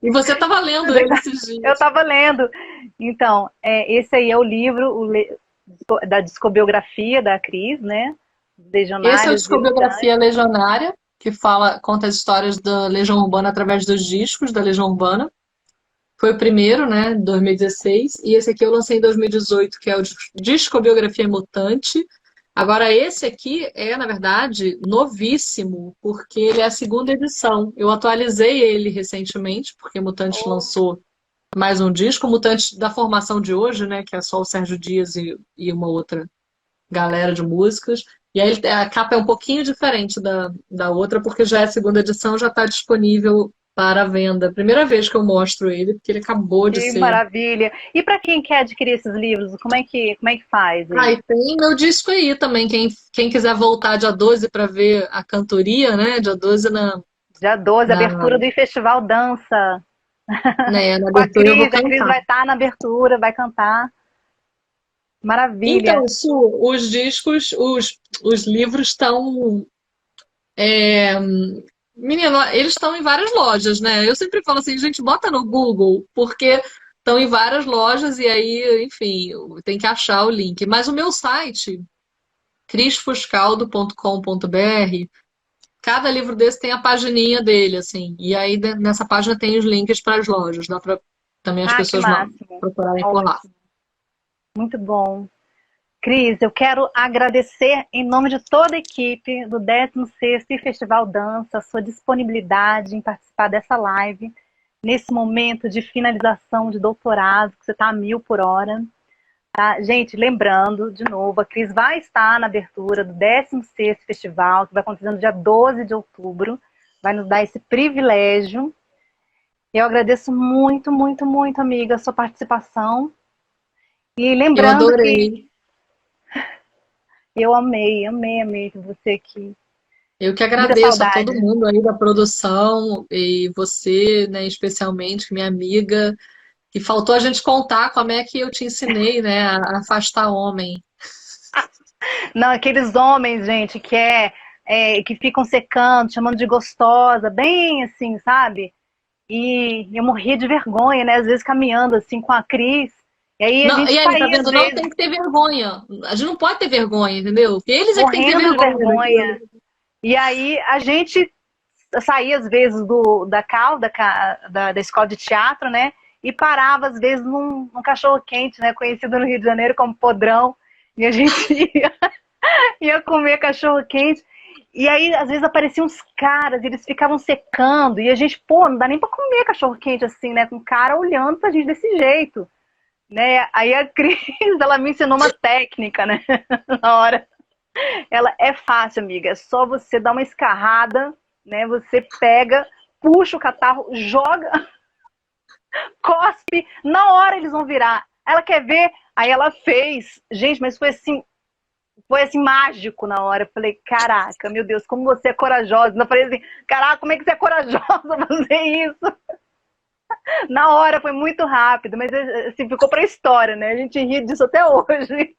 B: E você estava lendo ele esses
A: Eu
B: dias.
A: estava lendo. Então, esse aí é o livro da discobiografia da Cris, né?
B: Esse é o
A: Legionários e
B: Discobiografia
A: Mutantes.
B: Legionária, que conta as histórias da Legião Urbana através dos discos da Legião Urbana. Foi o primeiro, né, 2016, e esse aqui eu lancei em 2018, que é o Discobiografia Mutante. Agora, esse aqui é, na verdade, novíssimo, porque ele é a segunda edição. Eu atualizei ele recentemente, porque Mutante
A: Oh,
B: lançou mais um disco, Mutante da formação de hoje, né, que é só o Sérgio Dias e uma outra galera de músicas. E aí a capa é um pouquinho diferente da outra, porque já é a segunda edição, já está disponível para venda. Primeira vez que eu mostro ele, porque ele acabou de
A: que
B: ser.
A: maravilha! E para quem quer adquirir esses livros, como é que faz
B: Ah,
A: aí?
B: e tem meu disco aí também. Quem quiser voltar dia 12 para ver a cantoria, né? Dia 12
A: Dia 12,
B: na,
A: abertura do Festival Dança.
B: na
A: Com a
B: abertura eu vou
A: Cris, a Cris
B: cantar.
A: vai estar na abertura, vai cantar. Maravilha!
B: Então, Su, os discos, os livros estão. Menino, eles estão em várias lojas, né? Eu sempre falo assim, gente, bota no Google, porque estão em várias lojas e aí, enfim, tem que achar o link. Mas o meu site, crisfuscaldo.com.br, cada livro desse tem a pagininha dele, assim. E aí nessa página tem os links para as lojas. Dá para também as
A: Ah, que
B: pessoas
A: máximo!
B: procurarem por lá.
A: Ótimo, muito bom. Cris, eu quero agradecer em nome de toda a equipe do 16º Festival Dança, a sua disponibilidade em participar dessa live, nesse momento de finalização de doutorado, que você está a 1000 por hora. Tá? Gente, lembrando, de novo, a Cris vai estar na abertura do 16º Festival, que vai acontecer no dia 12 de outubro, vai nos dar esse privilégio. Eu agradeço muito, muito, muito, amiga, a sua participação. E
B: Eu
A: lembrando que
B: adorei.
A: eu amei, amei, amei você aqui.
B: Eu que
A: Muita
B: agradeço a todo
A: saudade.
B: mundo aí da produção e você, né, especialmente, minha amiga. E faltou a gente contar como é que eu te ensinei, né, a afastar homem.
A: Não, aqueles homens, gente, que ficam secando, chamando de gostosa, bem assim, sabe? E eu morria de vergonha, né? Às vezes caminhando assim com a Cris. E aí a
B: Não,
A: gente
B: e aí, tá
A: saía, às
B: vendo? Não
A: vezes,
B: tem que ter vergonha. A gente não pode ter vergonha, entendeu? Porque eles é que tem que ter
A: morrendo de
B: vergonha daquilo.
A: vergonha. E aí a gente saía, às vezes, da CAL, da escola de teatro, né? E parava, às vezes, num cachorro-quente, né? Conhecido no Rio de Janeiro como podrão. E a gente ia comer cachorro-quente. E aí, às vezes, apareciam uns caras, e eles ficavam secando, e a gente, pô, não dá nem pra comer cachorro-quente assim, né? Com o cara olhando pra gente desse jeito, né? Aí a Cris, ela me ensinou uma técnica, né? Na hora. Ela é fácil, amiga. É só você dar uma escarrada, né? Você pega, puxa o catarro, joga, cospe, na hora eles vão virar. Ela quer ver? Aí ela fez. Gente, mas foi assim mágico na hora. Eu falei, caraca, meu Deus, como você é corajosa. Eu falei assim, caraca, como é que você é corajosa fazer isso? Na hora foi muito rápido, mas assim, ficou pra história, né? A gente ri disso até hoje.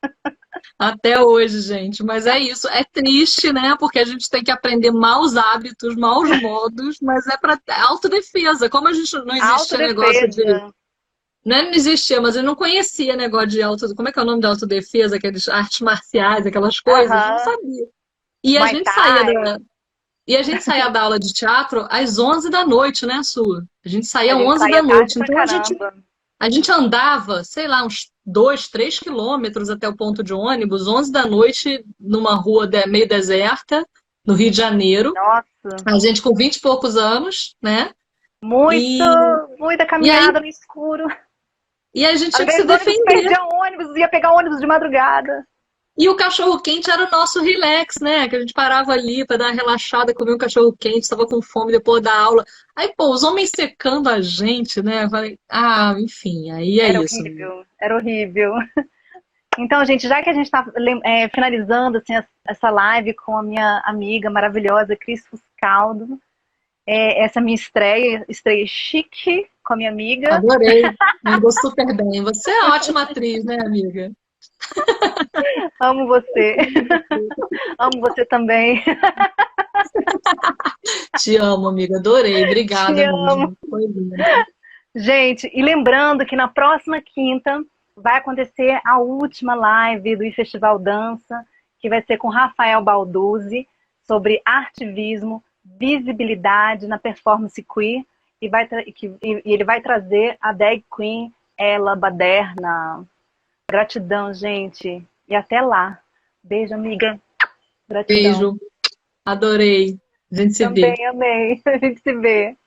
B: Até hoje, gente. Mas é isso. É triste, né? Porque a gente tem que aprender maus hábitos, maus modos, mas é para autodefesa. Como a gente não existia negócio de.
A: Autodefesa.
B: Não existia, mas eu não conhecia negócio de auto. Como é que é o nome da autodefesa? Aqueles artes marciais, aquelas coisas? Não
A: Aham.
B: sabia. E a
A: Muay
B: gente saía
A: Thai.
B: E a gente saía da aula de teatro às 11 da noite, né, Sua? A gente
A: A
B: saía às
A: gente
B: 11
A: saía
B: da
A: tarde
B: noite.
A: pra
B: Então
A: caramba.
B: a gente andava, sei lá, uns 2, 3 quilômetros até o ponto de ônibus, 11 da noite, numa rua meio deserta, no Rio de Janeiro.
A: Nossa,
B: A gente com 20 e poucos anos, né?
A: muito,
B: E,
A: muita
B: e aí
A: caminhada no escuro.
B: e a gente
A: Às
B: tinha que se
A: vezes o ônibus
B: defender.
A: perdia ônibus, ia pegar ônibus de madrugada.
B: E o cachorro-quente era o nosso relax, né? Que a gente parava ali para dar uma relaxada, comer um cachorro-quente, estava com fome depois da aula. Aí, pô, os homens secando a gente, né? Eu falei, enfim, aí é
A: Era
B: isso.
A: horrível, era horrível. Então, gente, já que a gente está finalizando assim, essa live com a minha amiga maravilhosa, Cris Fuscaldo, essa minha estreia chique com a minha amiga.
B: Adorei. Mandou super bem. Você é ótima atriz, né, amiga?
A: Amo você. Amo você também.
B: Te amo, amiga. Adorei.
A: Te
B: Obrigada
A: amo.
B: mesmo. Foi lindo.
A: Gente, e lembrando que na próxima quinta vai acontecer a última live do Festival Dança, que vai ser com Rafael Balduzzi, sobre artivismo, visibilidade na performance queer, e ele vai trazer a drag queen Ela Baderna. Gratidão, gente. E até lá. Beijo, amiga. Gratidão.
B: Beijo. Adorei. A gente se vê.
A: Também amei. A gente se vê.